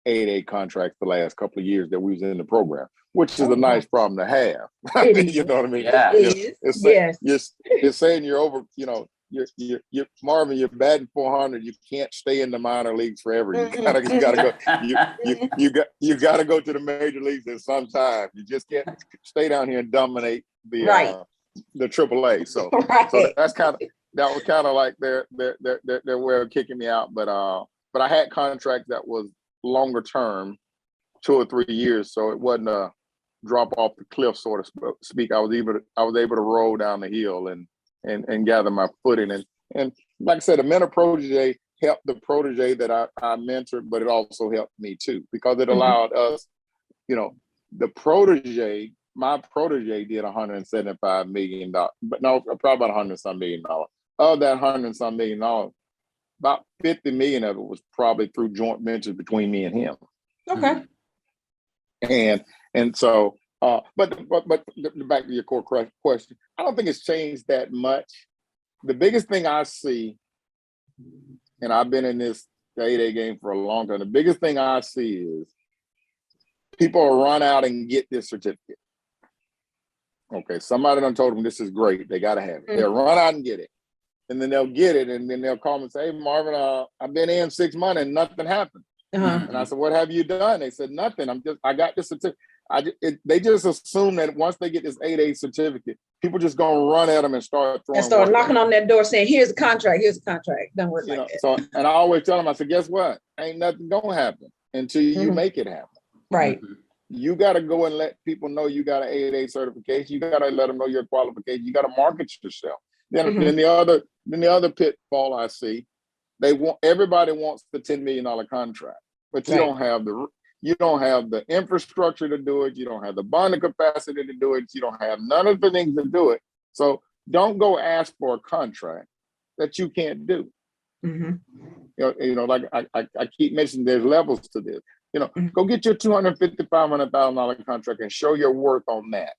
8A contracts the last couple of years that we was in the program, which is a nice problem to have. I mean, you know what I mean? Yeah. It's saying you're over, Marvin, you're batting 400. You can't stay in the minor leagues forever. You gotta go. You gotta go to the major leagues at some time. You just can't stay down here and dominate the AAA. So that was kind of like their way of kicking me out. But I had contracts that was longer term, 2 or 3 years. So it wasn't a drop off the cliff, so to speak. I was able to roll down the hill and gather my footing. And like I said, the mentor protege helped the protege that I mentored, but it also helped me too, because it allowed us, the protege, my protege did $175 million, but no, probably about $100 some million. Of that $100 some million, about 50 million of it was probably through joint ventures between me and him. Okay. And so, but back to your core question, I don't think it's changed that much. The biggest thing I see, and I've been in the 8A game for a long time, the biggest thing I see is people will run out and get this certificate. Okay, somebody done told them this is great, they got to have it. They'll run out and get it. And then they'll get it, and then they'll call me and say, hey, Marvin, I've been in 6 months and nothing happened. And I said, what have you done? They said, nothing. I got this certificate. They just assume that once they get this 8A certificate, people just gonna run at them and start knocking on that door saying, here's a contract, don't work like that. So, and I always tell them, I said, guess what? Ain't nothing gonna happen until you make it happen. Right. You gotta go and let people know you got an 8A certification. You gotta let them know your qualification. You gotta market yourself. Then the other pitfall I see, everybody wants the $10 million contract, but you don't have the infrastructure to do it. You don't have the bonding capacity to do it. You don't have none of the things to do it. So don't go ask for a contract that you can't do. Like I keep mentioning, there's levels to this. Go get your $250,000, $500,000 contract and show your worth on that.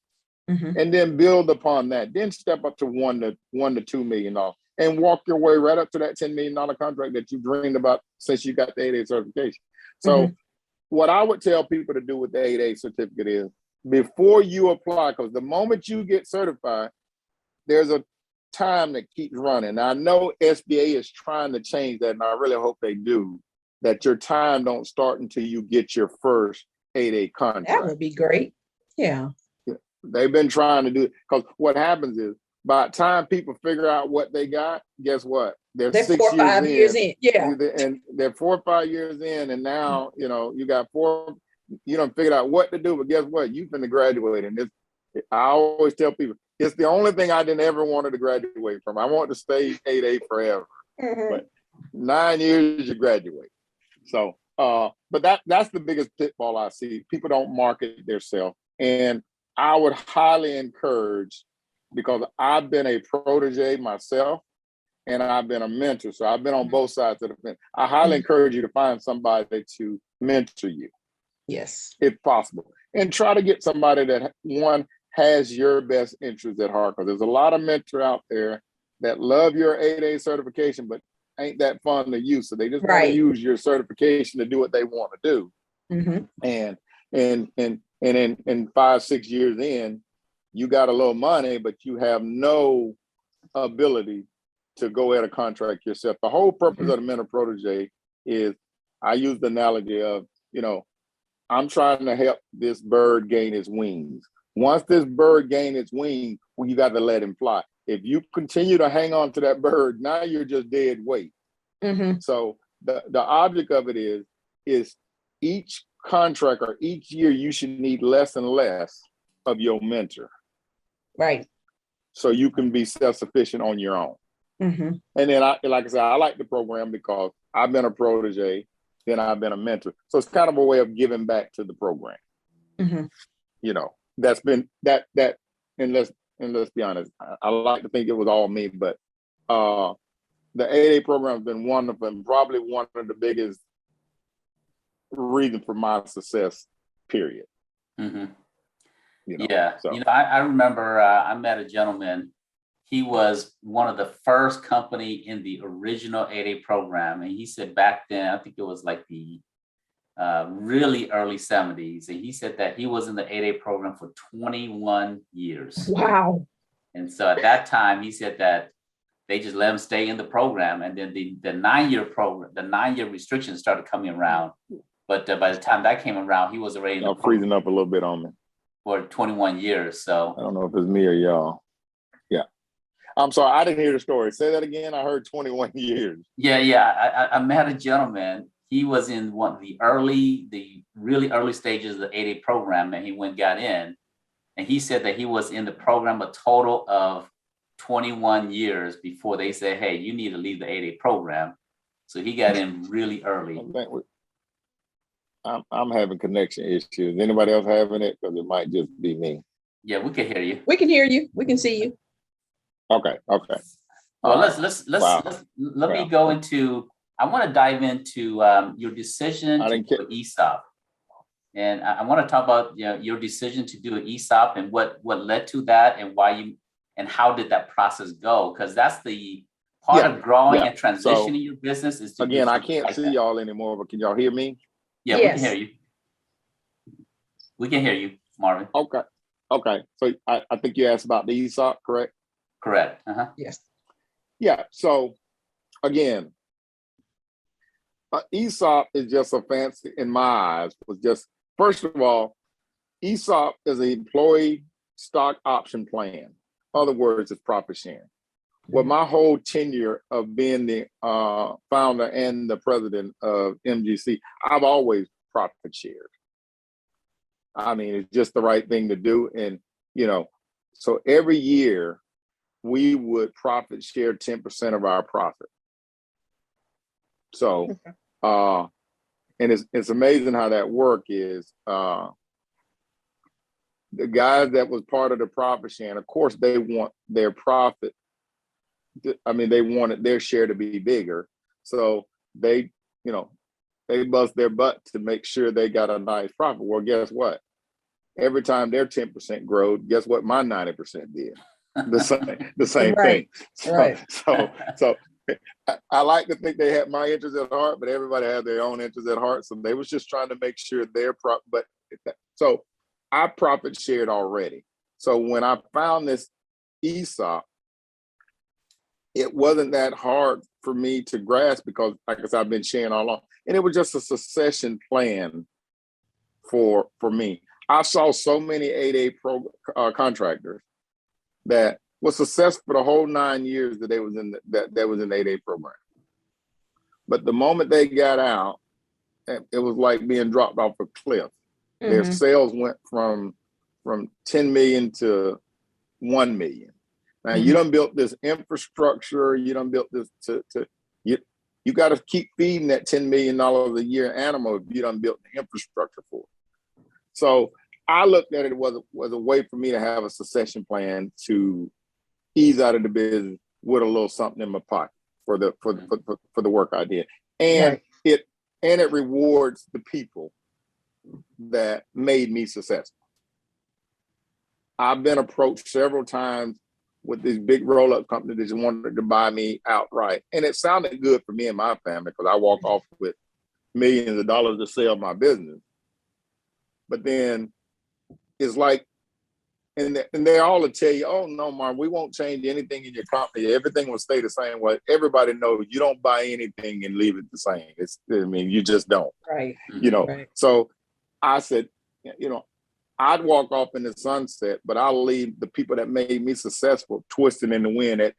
And then build upon that. Then step up to $1 to $2 million and walk your way right up to that $10 million contract that you dreamed about since you got the 8A certification. So what I would tell people to do with the 8A certificate is, before you apply, because the moment you get certified, there's a time that keeps running. Now, I know SBA is trying to change that, and I really hope they do, that your time don't start until you get your first 8A contract. That would be great. Yeah. They've been trying to do it, because what happens is, by the time people figure out what they got, guess what? They're 6 4 or 5 years in. Yeah. And they're 4 or 5 years in, and now, you got you done figured out what to do, but guess what? You've been graduate. And I always tell people, it's the only thing I didn't ever wanted to graduate from. I want to stay 8A forever. But 9 years, you graduate. So, but that's the biggest pitfall I see. People don't market themselves. And I would highly encourage, because I've been a protege myself and I've been a mentor. So I've been on both sides of the fence. I highly encourage you to find somebody to mentor you. Yes. If possible. And try to get somebody that, one, has your best interest at heart. Because there's a lot of mentors out there that love your 8A certification, but ain't that fun to use. So they just want to use your certification to do what they want to do. And in 5, 6 years in, you got a little money, but you have no ability to go at a contract yourself. The whole purpose of the mentor protege is, I use the analogy of, I'm trying to help this bird gain its wings. Once this bird gains its wings, well, you got to let him fly. If you continue to hang on to that bird, now you're just dead weight. So the object of it is each contract or each year, you should need less and less of your mentor. Right. So you can be self-sufficient on your own. And then, like I said, I like the program because I've been a protege, then I've been a mentor. So it's kind of a way of giving back to the program. That's been that, and let's be honest, I like to think it was all me, but the 8A program has been wonderful and probably one of the biggest reasons for my success, period. I remember I met a gentleman. He was one of the first company in the original 8A program. And he said back then, I think it was like the really early 70s. And he said that he was in the 8A program for 21 years. Wow. And so at that time, he said that they just let them stay in the program. And then the 9-year program, the 9-year restrictions started coming around. But by the time that came around, he was already in the freezing up a little bit on me for 21 years. So I don't know if it's me or y'all. Yeah. I'm sorry, I didn't hear the story. Say that again. I heard 21 years. Yeah. I met a gentleman. He was in one of the really early stages of the 8A program, and he got in. And he said that he was in the program a total of 21 years before they said, hey, you need to leave the 8A program. So he got in really early. I'm having connection issues. Anybody else having it? Because it might just be me. Yeah, we can hear you. We can hear you. We can see you. Okay. Well, let me go into, I want to dive into your decision to do an ESOP. And I want to talk about your decision to do an ESOP and what led to that and why and how did that process go? Because that's the part of growing and transitioning your business is to again, I can't see y'all anymore, but can y'all hear me? Yeah, yes. We can hear you. We can hear you, Marvin. Okay. So I think you asked about the ESOP, correct? Correct. Uh-huh. Yes. Yeah. So again, ESOP is just a fancy, in my eyes, was just, first of all, ESOP is an employee stock option plan. In other words, it's profit sharing. Well, my whole tenure of being the founder and the president of MGC, I've always profit shared. I mean, it's just the right thing to do. And, so every year we would profit share 10% of our profit. So, and it's amazing how that work is. The guys that was part of the profit sharing, of course, they want their profit. They wanted their share to be bigger. So they bust their butt to make sure they got a nice profit. Well, guess what? Every time their 10% growed, guess what? My 90% did. The same right. thing. Right. So I like to think they had my interest at heart, but everybody had their own interest at heart. So they was just trying to make sure so I profit shared already. So when I found this ESOP, it wasn't that hard for me to grasp because, like I said, I've been sharing all along, and it was just a succession plan for me. I saw so many 8A contractors that was successful for the whole 9 years that they was in that was in the 8A program. But the moment they got out, it was like being dropped off a cliff. Mm-hmm. Their sales went from 10 million to 1 million. Now you done built this infrastructure, you done built this you got to keep feeding that $10 million a year animal if you done built the infrastructure for it. So I looked at it was a way for me to have a succession plan to ease out of the business with a little something in my pocket for the work I did. And it rewards the people that made me successful. I've been approached several times with these big roll-up companies that just wanted to buy me outright. And it sounded good for me and my family because I walk off with millions of dollars to sell my business. But then it's like, and they all will tell you, oh, no, Marv, we won't change anything in your company. Everything will stay the same way. Everybody knows you don't buy anything and leave it the same. You just don't. Right. Right. So I said, I'd walk off in the sunset, but I'll leave the people that made me successful twisting in the wind at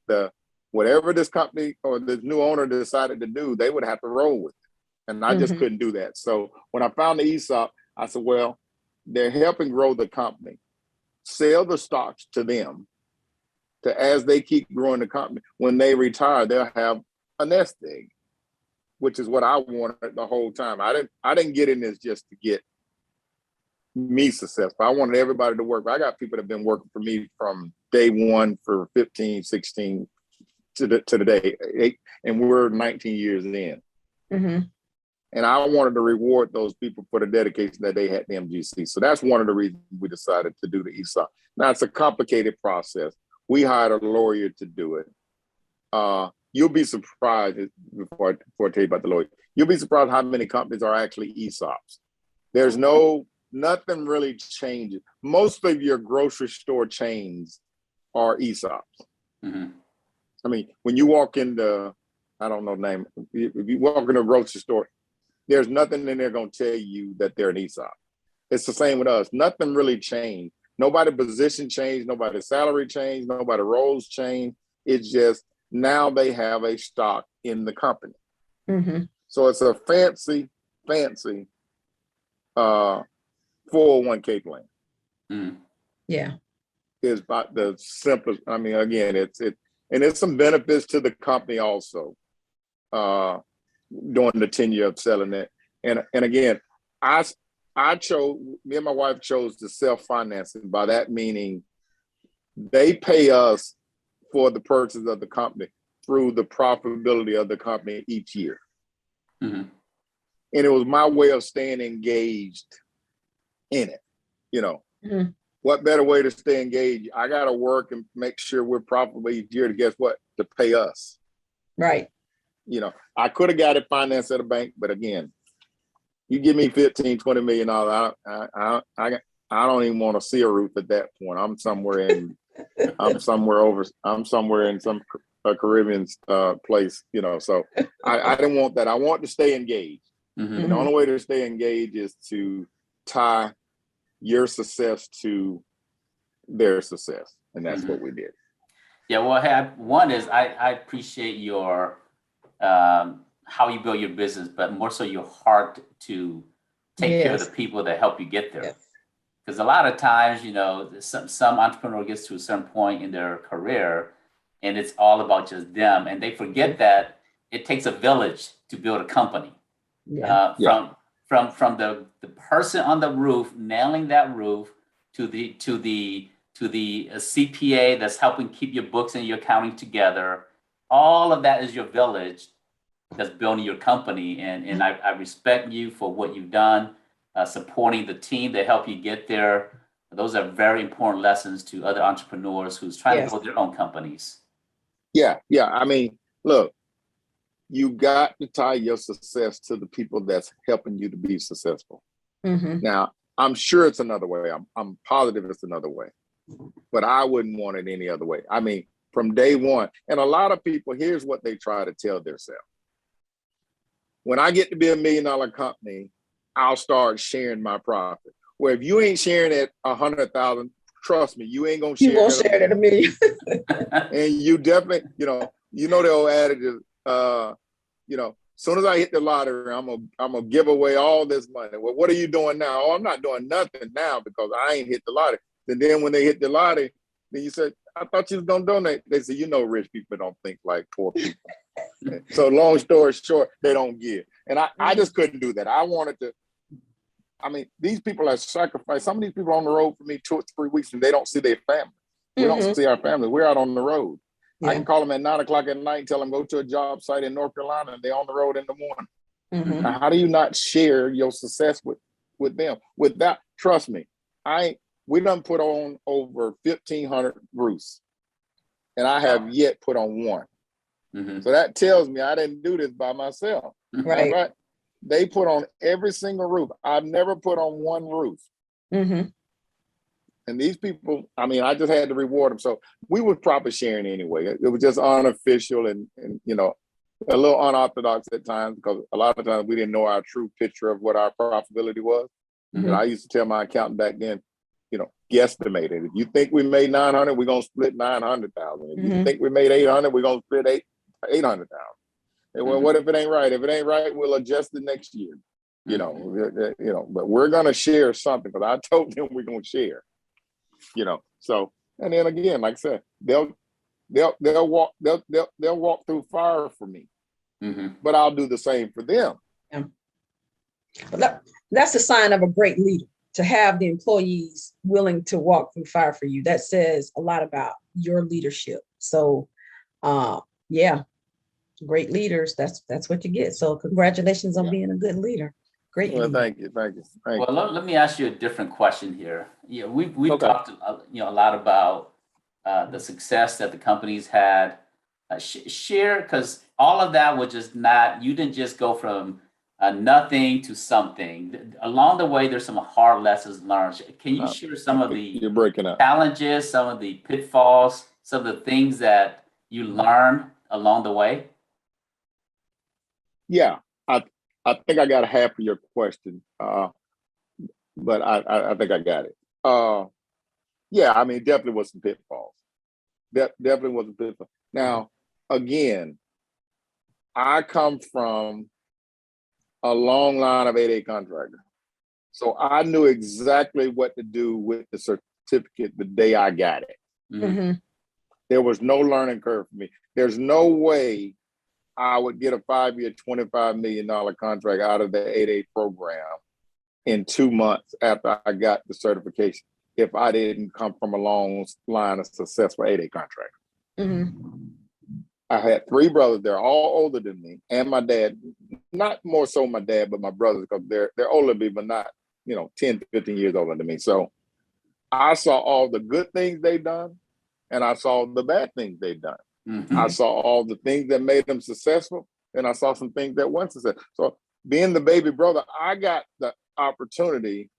whatever this company or this new owner decided to do, they would have to roll with it. And I just couldn't do that. So when I found the ESOP, I said, well, they're helping grow the company. Sell the stocks to them as they keep growing the company. When they retire, they'll have a nest egg, which is what I wanted the whole time. I didn't get in this just to get me successful. I wanted everybody to work. I got people that have been working for me from day one for 15, 16 to the day, and we're 19 years in. Mm-hmm. And I wanted to reward those people for the dedication that they had to MGC. So that's one of the reasons we decided to do the ESOP. Now, it's a complicated process. We hired a lawyer to do it. You'll be surprised, before I tell you about the lawyer, you'll be surprised how many companies are actually ESOPs. There's nothing really changes. Most of your grocery store chains are ESOPs. Mm-hmm. I mean, when you walk in the, I don't know the name, if you walk in a grocery store, there's nothing in there going to tell you that they're an ESOP. It's the same with us. Nothing really changed. Nobody position changed. Nobody salary changed. Nobody roles changed. It's just now they have a stock in the company. Mm-hmm. So it's a fancy 401k plan. Mm. Yeah. Is about the simplest. I mean, again, it's some benefits to the company also. During the tenure of selling it, and again, me and my wife chose to self-financing. By that meaning, they pay us for the purchase of the company through the profitability of the company each year. Mm-hmm. And it was my way of staying engaged in it. Mm-hmm. What better way to stay engaged? I got to work and make sure we're profitable each year to guess what? To pay us. Right. I could have got it financed at a bank, but again, you give me $15-20 million, I don't even want to see a roof at that point. I'm somewhere in some Caribbean place, so I didn't want that. I want to stay engaged. Mm-hmm. And the only way to stay engaged is to tie your success to their success. And that's what we did. Yeah, well, one is I appreciate your how you build your business, but more so your heart to take care of the people that help you get there. Because a lot of times, some entrepreneur gets to a certain point in their career and it's all about just them. And they forget that it takes a village to build a company. From the person on the roof, nailing that roof to the CPA that's helping keep your books and your accounting together. All of that is your village that's building your company. And I respect you for what you've done, supporting the team that help you get there. Those are very important lessons to other entrepreneurs who's trying to build their own companies. Yeah. I mean, look, you got to tie your success to the people that's helping you to be successful. Mm-hmm. Now, I'm sure it's another way. I'm positive it's another way, but I wouldn't want it any other way. I mean, from day one, and a lot of people, here's what they try to tell themselves. When I get to be $1 million company, I'll start sharing my profit. Well, if you ain't sharing at 100,000, trust me, you ain't gonna share. You won't share it at $1 million. And you definitely, the old adage is, soon as I hit the lottery, I'm gonna give away all this money. Well, what are you doing now? Oh, I'm not doing nothing now because I ain't hit the lottery. And then when they hit the lottery, then you said, I thought you was gonna donate. They said, rich people don't think like poor people. So long story short, they don't give. And I just couldn't do that. I wanted to. I mean, these people are sacrificed. Some of these people are on the road for me 2 or 3 weeks and they don't see their family. We don't see our family. We're out on the road. Yeah. I can call them at 9 o'clock at night and tell them go to a job site in North Carolina and they're on the road in the morning. Mm-hmm. Now, how do you not share your success with them? With that, trust me, we done put on over 1,500 roofs and I have yet put on one. Mm-hmm. So that tells me I didn't do this by myself. Right? They put on every single roof. I've never put on one roof. Mm-hmm. And these people, I mean, I just had to reward them. So we were probably sharing anyway. It was just unofficial and a little unorthodox at times because a lot of times we didn't know our true picture of what our profitability was. Mm-hmm. And I used to tell my accountant back then, guesstimate it. If you think we made 900, we're going to split 900,000. If you think we made 800, we're going to split 800,000. And well, what if it ain't right? If it ain't right, we'll adjust it next year. But we're going to share something because I told them we're going to share. So, and then again, like I said, they'll walk through fire for me, but I'll do the same for them. Yeah. But that's a sign of a great leader to have the employees willing to walk through fire for you. That says a lot about your leadership. So, great leaders. That's what you get. So, congratulations on being a good leader. Great. Well, thank you. Well, let me ask you a different question here. Yeah, we've talked a lot about the success that the companies had. Share, because all of that was just not. You didn't just go from nothing to something. Along the way, there's some hard lessons learned. Can you share some of the You're breaking up. Challenges, some of the pitfalls, some of the things that you learn along the way? Yeah, I think I got half of your question, but I think I got it. Yeah, I mean, definitely was some pitfalls. Definitely was a pitfall. Now, again, I come from a long line of 8A contractors. So I knew exactly what to do with the certificate the day I got it. Mm-hmm. There was no learning curve for me. There's no way I would get a 5-year, $25 million contract out of the 8A program in 2 months after I got the certification if I didn't come from a long line of successful 8A contractors. Mm-hmm. I had 3 brothers. They're all older than me, and my dad. Not more so my dad, but my brothers, because they're older than me, but not 10, 15 years older than me. So I saw all the good things they've done, and I saw the bad things they've done. Mm-hmm. I saw all the things that made them successful, and I saw some things that weren't successful. So being the baby brother, I got the opportunity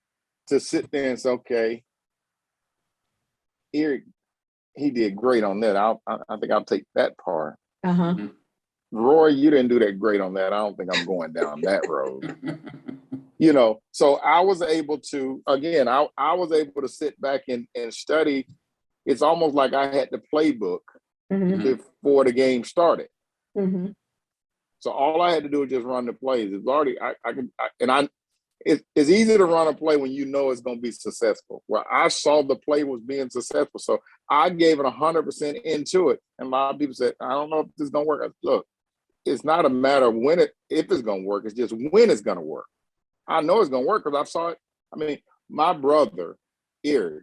to sit there and say, okay, here, he did great on that. I think I'll take that part. Uh-huh. Roy, you didn't do that great on that. I don't think I'm going down that road. So I was able to, again, I was able to sit back and study. It's almost like I had the playbook before the game started. Mm-hmm. So all I had to do was just run the plays. It's already, it's easy to run a play when you know it's going to be successful. Well, I saw the play was being successful. So I gave it 100% into it. And a lot of people said, I don't know if this is going to work. I said, look, it's not a matter of if it's going to work. It's just when it's going to work. I know it's going to work because I saw it. I mean, my brother, Eric,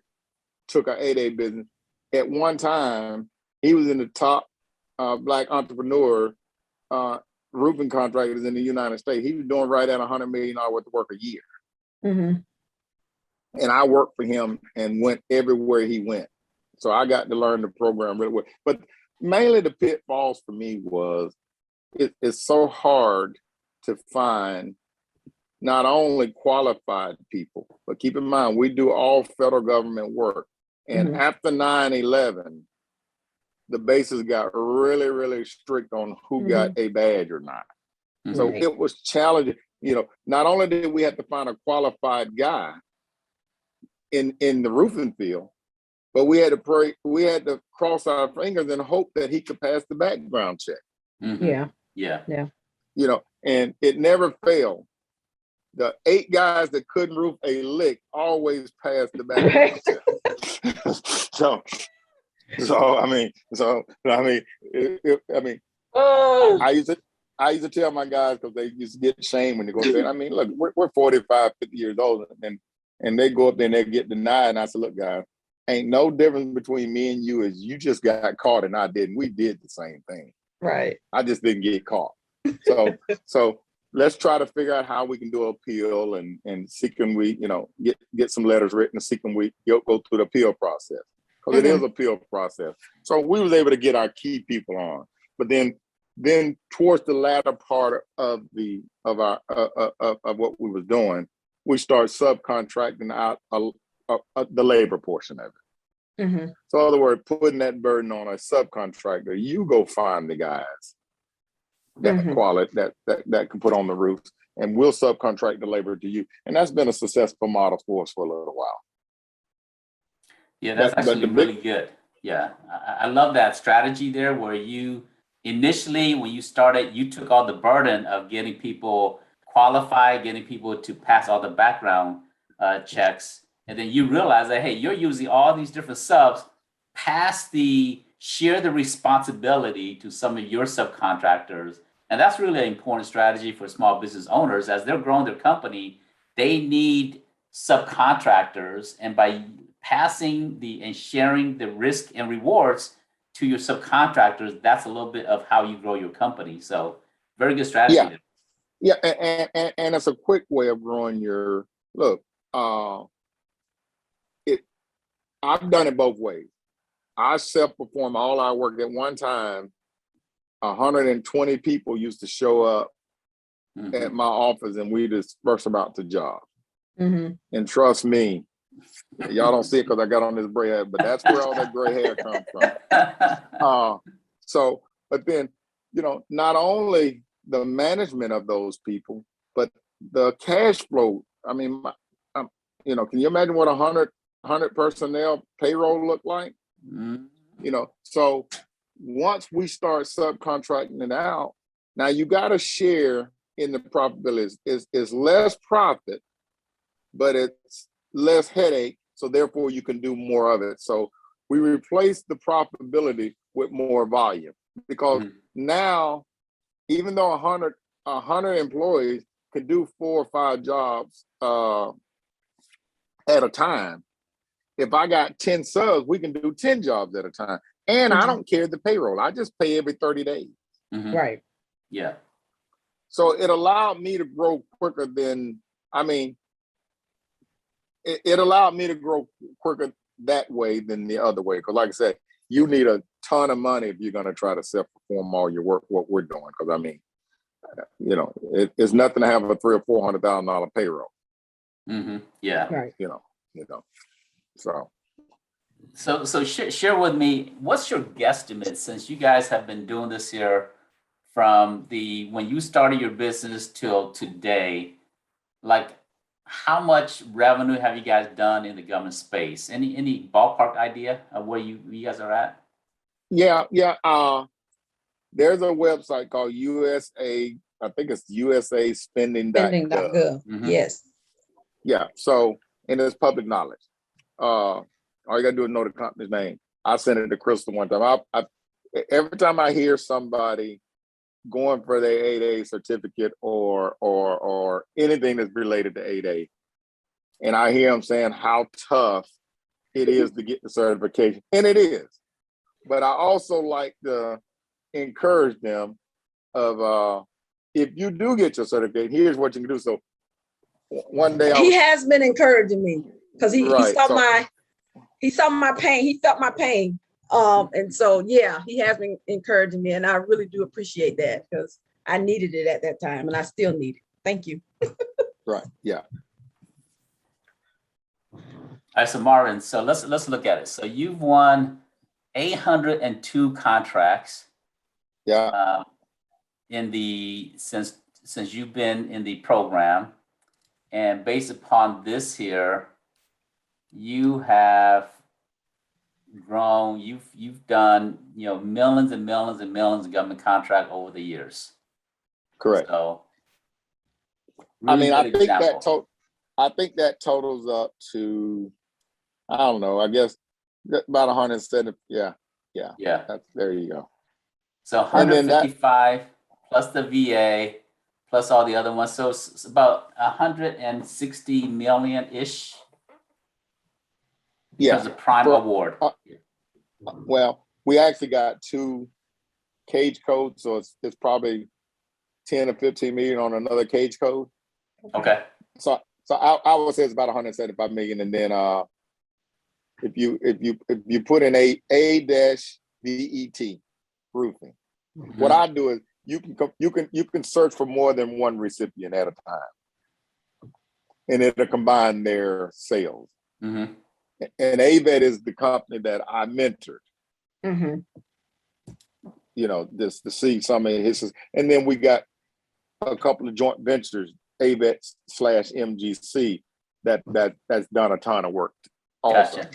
took an 8A business. At one time, he was in the top Black entrepreneur roofing contractors in the United States. He was doing right at $100 million worth of work a year. Mm-hmm. And I worked for him and went everywhere he went. So I got to learn the program really well. But mainly the pitfalls for me was it's so hard to find not only qualified people, but keep in mind, we do all federal government work. And after 9/11, the bases got really, really strict on who got a badge or not. So it was challenging. Not only did we have to find a qualified guy in the roofing field, but we had to pray. We had to cross our fingers and hope that he could pass the background check. Mm-hmm. Yeah. And it never failed. The 8 guys that couldn't roof a lick always passed the background check. I used to tell my guys, because they used to get shamed when they go there. I mean, look, we're 45, 50 years old, and they go up there and they get denied. And I said, look, guys, ain't no difference between me and you is you just got caught and I didn't. We did the same thing. Right. I just didn't get caught. So let's try to figure out how we can do an appeal and see can we, get some letters written and see can we go through the appeal process. Because it is appeal process. So we was able to get our key people on. But then towards the latter part of what we was doing, we start subcontracting out the labor portion of it. Mm-hmm. So in other words, putting that burden on a subcontractor, you go find the guys that quality that can put on the roofs, and we'll subcontract the labor to you. And that's been a successful model for us for a little while. Yeah, that's actually really good. Yeah, I love that strategy there where you initially, when you started, you took all the burden of getting people qualified, getting people to pass all the background checks. And then you realize that, hey, you're using all these different subs, share the responsibility to some of your subcontractors. And that's really an important strategy for small business owners. As they're growing their company, they need subcontractors. And by passing and sharing the risk and rewards to your subcontractors, that's a little bit of how you grow your company. So very good strategy. Yeah, and it's a quick way of growing your look. I've done it both ways. I self-perform all our work. At one time, 120 people used to show up at my office and we disperse about the job. And trust me, y'all don't see it because I got on this gray hair, but that's where all that gray hair comes from. So, but then, not only the management of those people, but the cash flow. I mean, can you imagine what 100 personnel payroll look like? So once we start subcontracting it out, now you got to share in the profitability. It's less profit, but it's less headache. So therefore you can do more of it. So we replace the profitability with more volume, because now, even though 100 employees can do 4 or 5 jobs at a time, if I got 10 subs, we can do 10 jobs at a time. And I don't care the payroll. I just pay every 30 days. Right. Yeah. So it allowed me to grow quicker than, it allowed me to grow quicker that way than the other way. Because like I said, you need a ton of money if you're going to try to self-perform all your work, what we're doing. Because it's nothing to have a $300,000 or $400,000 payroll. Yeah. Right. So share with me, what's your guesstimate, since you guys have been doing this here from when you started your business till today, like how much revenue have you guys done in the government space? Any ballpark idea of where you guys are at? Yeah. There's a website called USA, I think it's USA Spending.gov. Yes. Yeah. So, and it's public knowledge. All you gotta do is know the company's name. I sent it to Crystal one time. Every time I hear somebody going for their 8A certificate or anything that's related to 8A, and I hear them saying how tough it is to get the certification, and it is. But I also like to encourage them of if you do get your certificate, here's what you can do. So one day he has been encouraging me, because he saw my pain. He felt my pain. And so, yeah, he has been encouraging me, and I really do appreciate that, because I needed it at that time, and I still need it. Thank you. Right. Yeah. All right, so Marvin, so let's look at it. So you've won 802 contracts. Yeah. Since you've been in the program, and based upon this here, you have grown. You've done millions and millions and millions of government contract over the years. Correct. So, really I think that totals up to, I don't know, I guess about 170. Yeah. There you go. So 155 plus the VA plus all the other ones. So it's about 160 million-ish. Yeah. Because of prime award. Well, we actually got 2 cage codes, so it's probably 10 or 15 million on another cage code. Okay. So I would say it's about 175 million, and then if you put in A-VET roofing, what I do is you can search for more than one recipient at a time, and it'll combine their sales. And A-VET is the company that I mentored. This to see some of his, and then we got a couple of joint ventures, A-VET/MGC, that's done a ton of work also. Gotcha.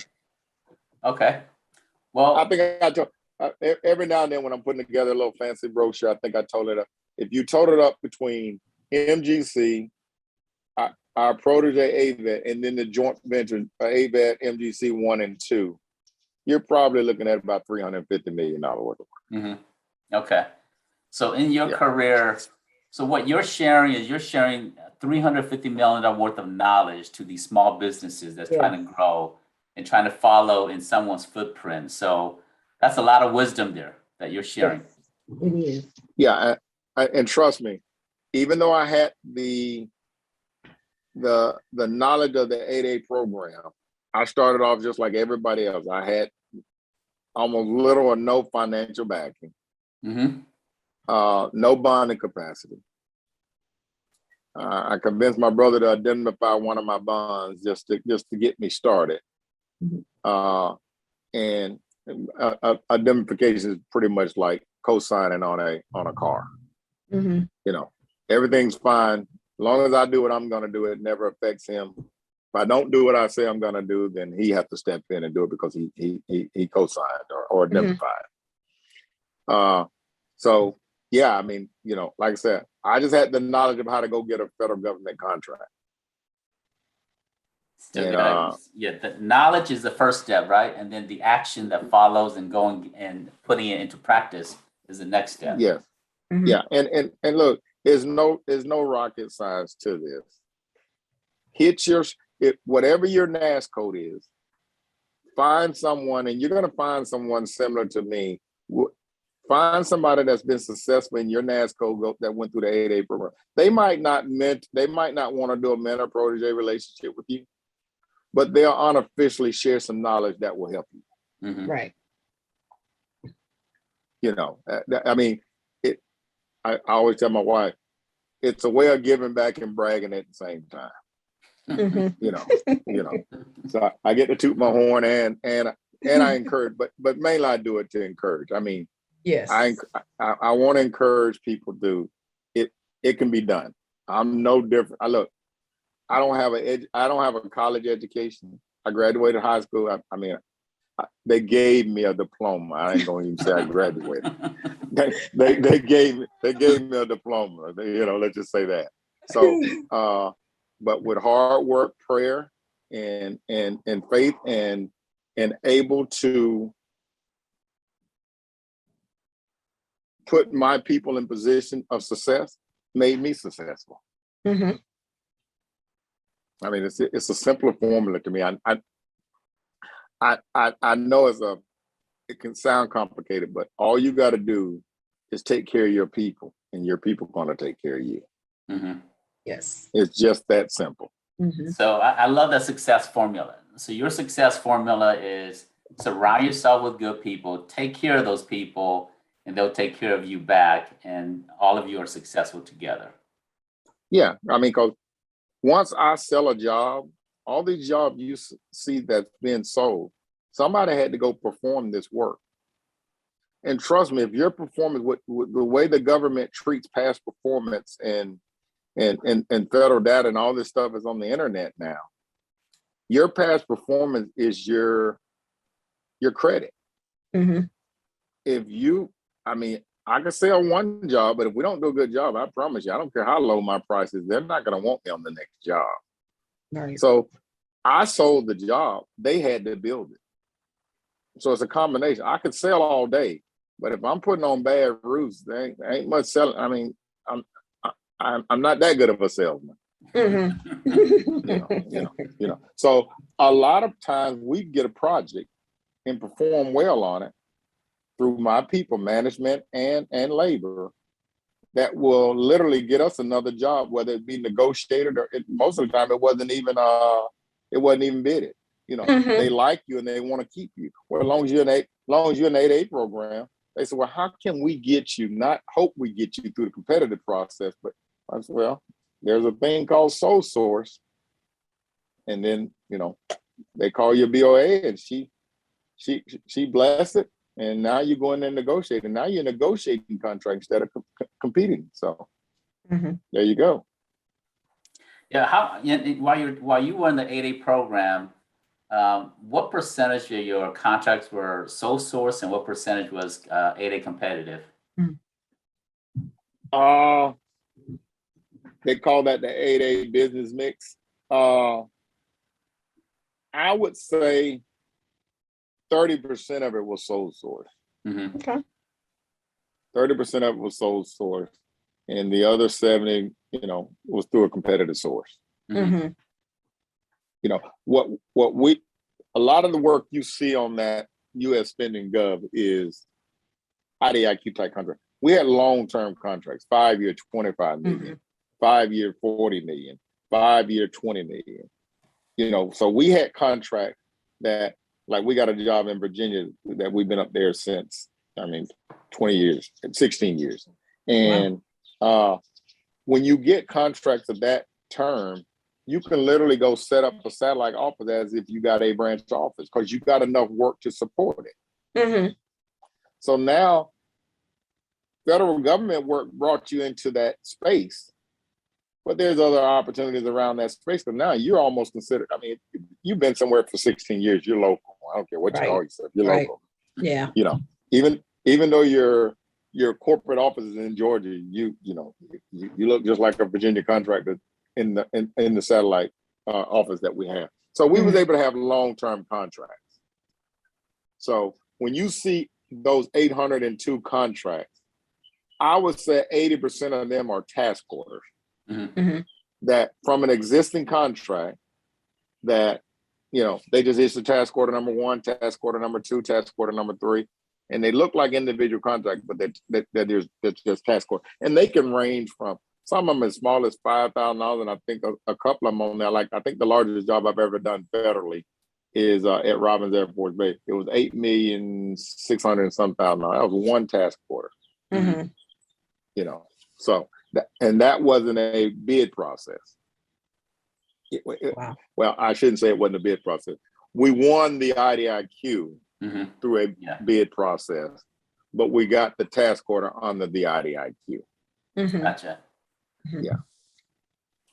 Okay. Well, I think I told every now and then when I'm putting together a little fancy brochure, I think I told it up. If you total it up between MGC, our protege A-VET, and then the joint venture A-VET, MGC 1 and 2, you're probably looking at about $350 million worth of work. Okay. So in your career, so what you're sharing is $350 million worth of knowledge to these small businesses that's trying to grow and trying to follow in someone's footprint. So that's a lot of wisdom there that you're sharing. It is. Yeah, and trust me, even though I had the knowledge of the 8A program, I started off just like everybody else. I had almost little or no financial backing, no bonding capacity. I convinced my brother to indemnify one of my bonds just to get me started. And indemnification is pretty much like co-signing on a car. Mm-hmm. You know, everything's fine as long as I do what I'm going to do. It never affects him. If I don't do what I say I'm going to do, then he has to step in and do it because he co-signed or indemnified. So yeah, I mean, you know, like I said, I just had the knowledge of how to go get a federal government contract. Still And, gotta, yeah, the knowledge is the first step, right? And then the action that follows and going and putting it into practice is the next step. Yes. Mm-hmm. Yeah. And look, there's no rocket science to this. Whatever your NAS code is, find someone, and you're going to find someone similar to me. Find somebody that's been successful in your NAS code that went through the 8A program. They might not want to do a mentor protege relationship with you, but they'll unofficially share some knowledge that will help you. Mm-hmm. Right. You know, I mean, I always tell my wife, it's a way of giving back and bragging at the same time. Mm-hmm. You know. So I get to toot my horn and I encourage, but mainly I do it to encourage. I mean, Yes. I want to encourage people to it can be done. I'm no different. I don't have a college education. I graduated high school. I mean, they gave me a diploma. I ain't gonna even say I graduated. they gave me a diploma. You know, let's just say that. So, but with hard work, prayer, and faith, and able to put my people in position of success, made me successful. Mm-hmm. I mean, it's a simpler formula to me. I know it can sound complicated, but all you got to do is take care of your people, and your people going to take care of you. Mm-hmm. Yes. It's just that simple. Mm-hmm. So I love that success formula. So your success formula is surround yourself with good people, take care of those people, and they'll take care of you back, and all of you are successful together. Yeah, I mean, because once I sell a job, all these jobs you see that's being sold, somebody had to go perform this work. And trust me, if your performance, with the way the government treats past performance and federal data and all this stuff is on the internet now, your past performance is your credit. Mm-hmm. I can sell one job, but if we don't do a good job, I promise you, I don't care how low my price is, they're not going to want me on the next job. Right. So I sold the job. They had to build it. So it's a combination. I could sell all day, but if I'm putting on bad roofs, there ain't much selling. I mean, I'm not that good of a salesman. Mm-hmm. So a lot of times we get a project and perform well on it through my people, management and labor, that will literally get us another job, whether it be negotiated or most of the time it wasn't even bidded. You know, Mm-hmm. They like you and they want to keep you. Well, as long as you're in an 8A program, they said, well, how can we get you? Not hope we get you through the competitive process, but I said, well, there's a thing called sole source, and then they call you BOA, and she blessed it. And now you're going there negotiating. Now you're negotiating contracts instead of competing. So There you go. Yeah. While you were in the 8A program, what percentage of your contracts were sole source, and what percentage was 8A competitive? They call that the 8A business mix. I would say 30% of it was sole source. Mm-hmm. Okay. 30% of it was sole source, and the other 70, was through a competitive source. Mm-hmm. A lot of the work you see on that U.S. spending gov is IDIQ type contract. We had long-term contracts, 5-year, 25 million, 5-year, 40 million, 5-year, 20 million. So we had contracts that, like, we got a job in Virginia that we've been up there since, 20 years, 16 years. And when you get contracts of that term, you can literally go set up a satellite office as if you got a branch office, because you got enough work to support it. Mm-hmm. So now federal government work brought you into that space, but there's other opportunities around that space. But now you're almost considered, I mean, you've been somewhere for 16 years, you're local. I don't care what you Right. call yourself, you're Right. local. Yeah. You know, even though your corporate office is in Georgia, you look just like a Virginia contractor in the satellite office that we have. So we was able to have long-term contracts. So when you see those 802 contracts, I would say 80% of them are task orders that from an existing contract that, they just issue task order number 1, task order number 2, task order number 3, and they look like individual contracts, but that's just task order. And they can range from some of them as small as $5,000, and I think a couple of them on there. Like I think the largest job I've ever done federally is at Robins Air Force Base. It was $8,600,000 and some thousand. That was one task order. So that wasn't a bid process. Wow. Well, I shouldn't say it wasn't a bid process. We won the IDIQ through a bid process, but we got the task order under the IDIQ. Gotcha. Yeah.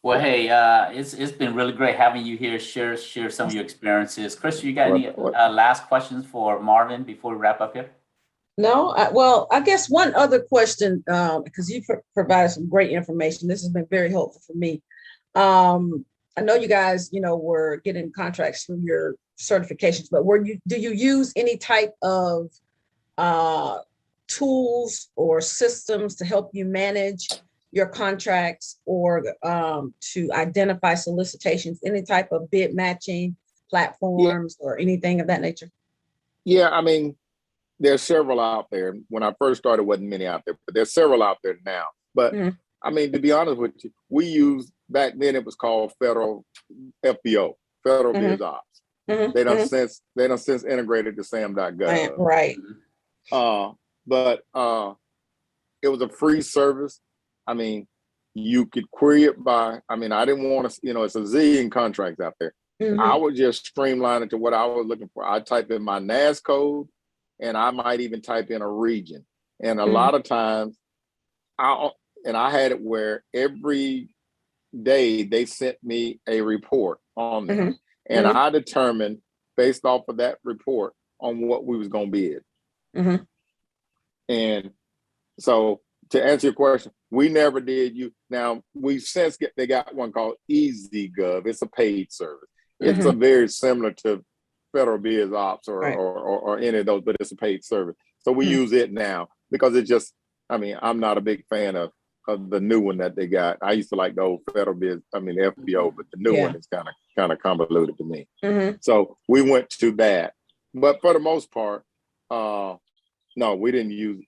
Well, hey, it's been really great having you here. Share some of your experiences. Chris, you got any last questions for Marvin before we wrap up here? No, well, I guess one other question, because you provided some great information. This has been very helpful for me. I know you guys, were getting contracts through your certifications, but do you use any type of tools or systems to help you manage your contracts or to identify solicitations, any type of bid matching platforms or anything of that nature? Yeah, I mean, there's several out there. When I first started, wasn't many out there, but there's several out there now. But I mean, to be honest with you, we used, back then it was called Federal FBO, Federal Biz Ops. They done since integrated to SAM.gov. Right. But it was a free service. I mean, you could query it by, I didn't want to, it's a zillion contracts out there. I would just streamline it to what I was looking for. I type in my NAS code, and I might even type in a region. And a lot of times, I had it where every day they sent me a report on them. And I determined based off of that report on what we was going to bid. And so to answer your question, we never did now we've since they got one called EasyGov. It's a paid service. It's a very similar to Federal Biz Ops or any of those, but it's a paid service. So we use it now because it just, I'm not a big fan of the new one that they got. I used to like the old Federal Biz, FBO, but the new one is kind of convoluted to me. So we went to that. But for the most part, no, we didn't use,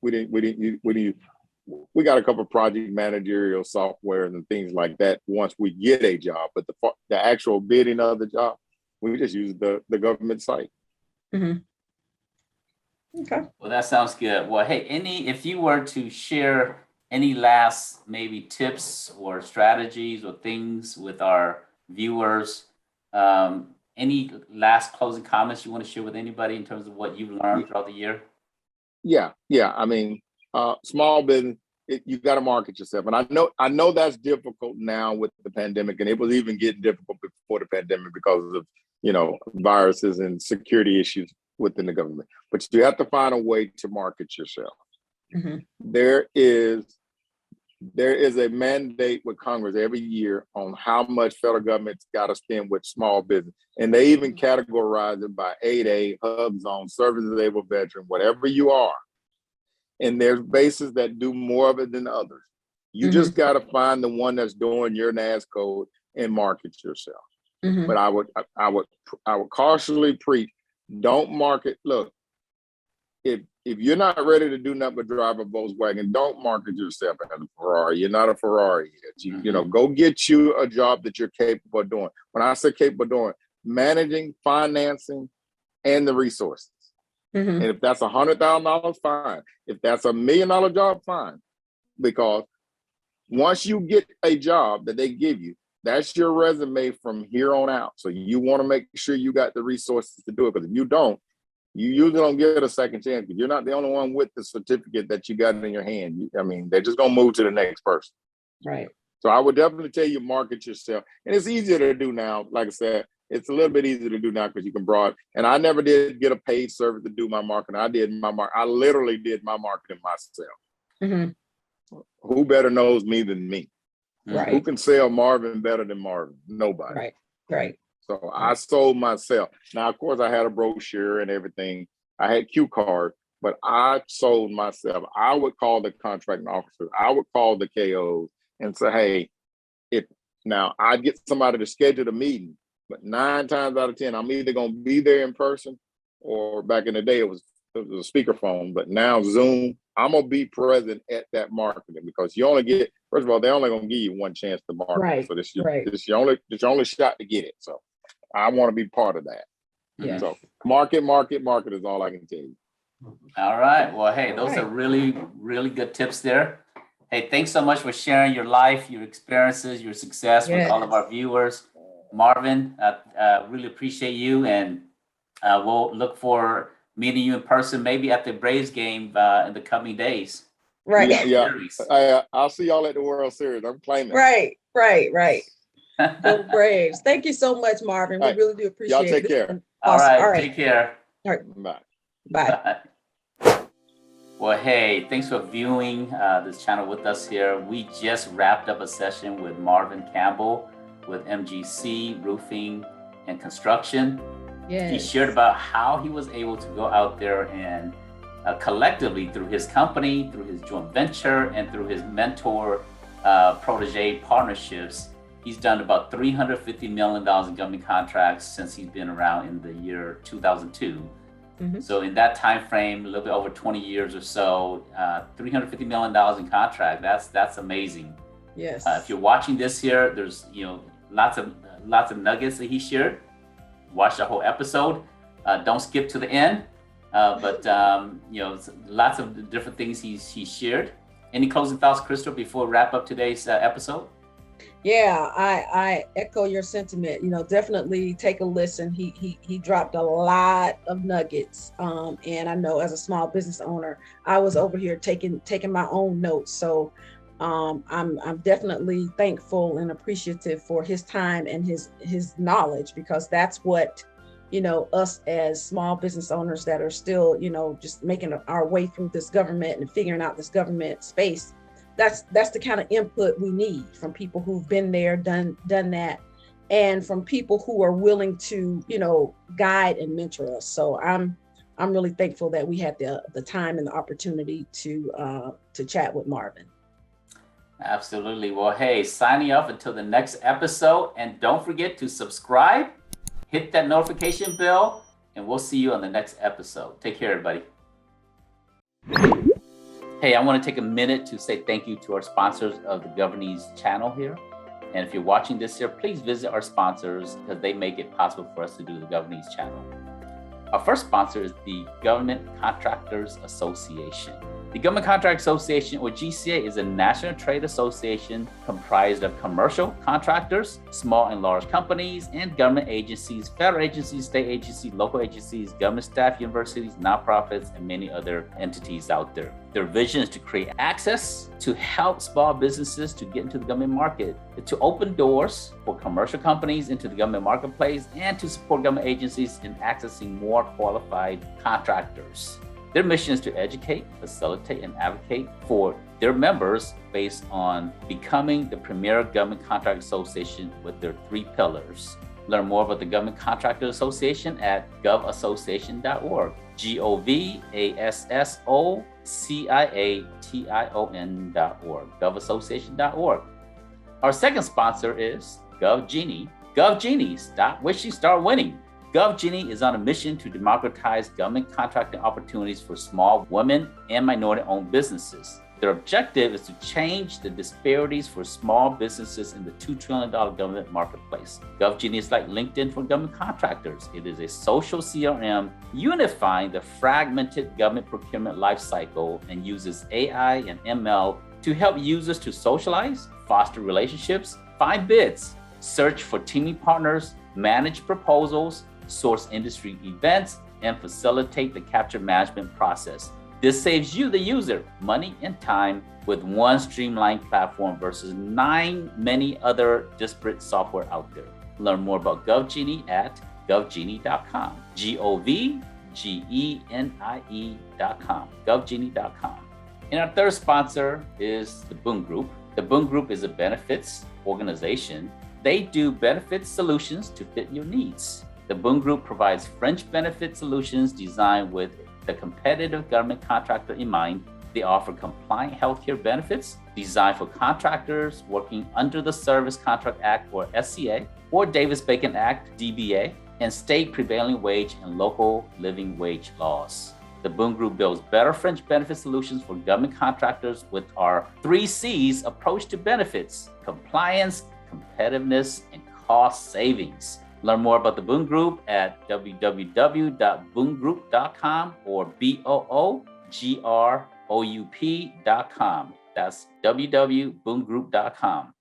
we got a couple of project managerial softwares and things like that once we get a job, but the actual bidding of the job, we just use the government site. Okay. Well, that sounds good. Well, hey, if you were to share any last maybe tips or strategies or things with our viewers, any last closing comments you want to share with anybody in terms of what you've learned throughout the year? Yeah. Small business, you got to market yourself. And I know that's difficult now with the pandemic, and it was even getting difficult before the pandemic because of, viruses and security issues within the government. But you have to find a way to market yourself. There is a mandate with Congress every year on how much federal government's got to spend with small business. And they even categorize it by 8A, HUBZone, service-disabled veteran, whatever you are. And there's bases that do more of it than others. You just got to find the one that's doing your NAS code and market yourself. But I would cautiously preach, don't market. Look, if you're not ready to do nothing but drive a Volkswagen, don't market yourself as a Ferrari. You're not a Ferrari yet. Go get you a job that you're capable of doing. When I say capable of doing, managing, financing, and the resources. And if that's $100,000, fine. If that's $1 million job, fine. Because once you get a job that they give you, that's your resume from here on out. So you want to make sure you got the resources to do it. Because if you don't, you usually don't get a second chance because you're not the only one with the certificate that you got in your hand. I mean, they're just gonna move to the next person. Right. So I would definitely tell you market yourself, and it's easier to do now. Like I said, it's a little bit easier to do now because you can broad. And I never did get a paid service to do my marketing. I literally did my marketing myself. Mm-hmm. Who better knows me than me? Right. Who can sell Marvin better than Marvin? Nobody. Right. Right. So I sold myself. Now, of course, I had a brochure and everything. I had cue cards, but I sold myself. I would call the contracting officers. I would call the KOs and say, hey, now I'd get somebody to schedule a meeting, but 9 times out of 10, I'm either going to be there in person or back in the day, it was a speakerphone, but now Zoom, I'm going to be present at that marketing because you only get, first of all, they're only going to give you one chance to market. Right. So this is your only shot to get it. So I want to be part of that. Yeah. So market is all I can tell you. All right. Well, hey, those are really, really good tips there. Hey, thanks so much for sharing your life, your experiences, your success with all of our viewers. Marvin, really appreciate you, and we'll look for meeting you in person, maybe at the Braves game in the coming days. Right. Yeah. I'll see y'all at the World Series. I'm claiming. Right. Go Braves. Thank you so much, Marvin. We really do appreciate it. Y'all take care. Awesome. All right. Take care. All right. Bye. Well, hey, thanks for viewing this channel with us here. We just wrapped up a session with Marvin Campbell with MGC Roofing and Construction. Yes. He shared about how he was able to go out there and collectively through his company, through his joint venture, and through his mentor protege partnerships, he's done about $350 million in government contracts since he's been around in the year 2002. Mm-hmm. So in that time frame, a little bit over 20 years or so, $350 million in contract. That's amazing. Yes. If you're watching this here, there's lots of nuggets that he shared. Watch the whole episode. Don't skip to the end. But lots of different things he shared. Any closing thoughts, Crystal, before we wrap up today's episode? Yeah, I echo your sentiment. Definitely take a listen. He dropped a lot of nuggets. And I know as a small business owner, I was over here taking my own notes. So I'm definitely thankful and appreciative for his time and his knowledge, because that's what us as small business owners that are still just making our way through this government and figuring out this government space. That's the kind of input we need from people who've been there, done that, and from people who are willing to, guide and mentor us. So I'm really thankful that we had the time and the opportunity to chat with Marvin. Absolutely. Well, hey, signing off until the next episode, and don't forget to subscribe, hit that notification bell, and we'll see you on the next episode. Take care, everybody. Hey, I want to take a minute to say thank you to our sponsors of the Governese channel here. And if you're watching this here, please visit our sponsors because they make it possible for us to do the Governese channel. Our first sponsor is the Government Contractors Association. The Government Contract Association, or GCA, is a national trade association comprised of commercial contractors, small and large companies, and government agencies, federal agencies, state agencies, local agencies, government staff, universities, nonprofits, and many other entities out there. Their vision is to create access to help small businesses to get into the government market, to open doors for commercial companies into the government marketplace, and to support government agencies in accessing more qualified contractors. Their mission is to educate, facilitate, and advocate for their members based on becoming the premier government contract association with their 3 pillars. Learn more about the Government Contractor Association at govassociation.org, govassociation.org, govassociation.org. Our second sponsor is GovGenie. GovGenie, stop wishing, start winning. GovGenie is on a mission to democratize government contracting opportunities for small women and minority-owned businesses. Their objective is to change the disparities for small businesses in the $2 trillion government marketplace. GovGenie is like LinkedIn for government contractors. It is a social CRM unifying the fragmented government procurement lifecycle and uses AI and ML to help users to socialize, foster relationships, find bids, search for teaming partners, manage proposals, source industry events, and facilitate the capture management process. This saves you, the user, money and time with one streamlined platform versus many other disparate software out there. Learn more about GovGenie at govgenie.com. GovGenie.com. GovGenie.com. And our third sponsor is the Boom Group. The Boom Group is a benefits organization. They do benefits solutions to fit your needs. The Boom Group provides fringe benefit solutions designed with the competitive government contractor in mind. They offer compliant healthcare benefits designed for contractors working under the Service Contract Act, or SCA, or Davis-Bacon Act, DBA, and state prevailing wage and local living wage laws. The Boom Group builds better fringe benefit solutions for government contractors with our 3 C's approach to benefits: compliance, competitiveness, and cost savings. Learn more about the Boom Group at www.boomgroup.com or BOOGROUP.com. That's www.boomgroup.com.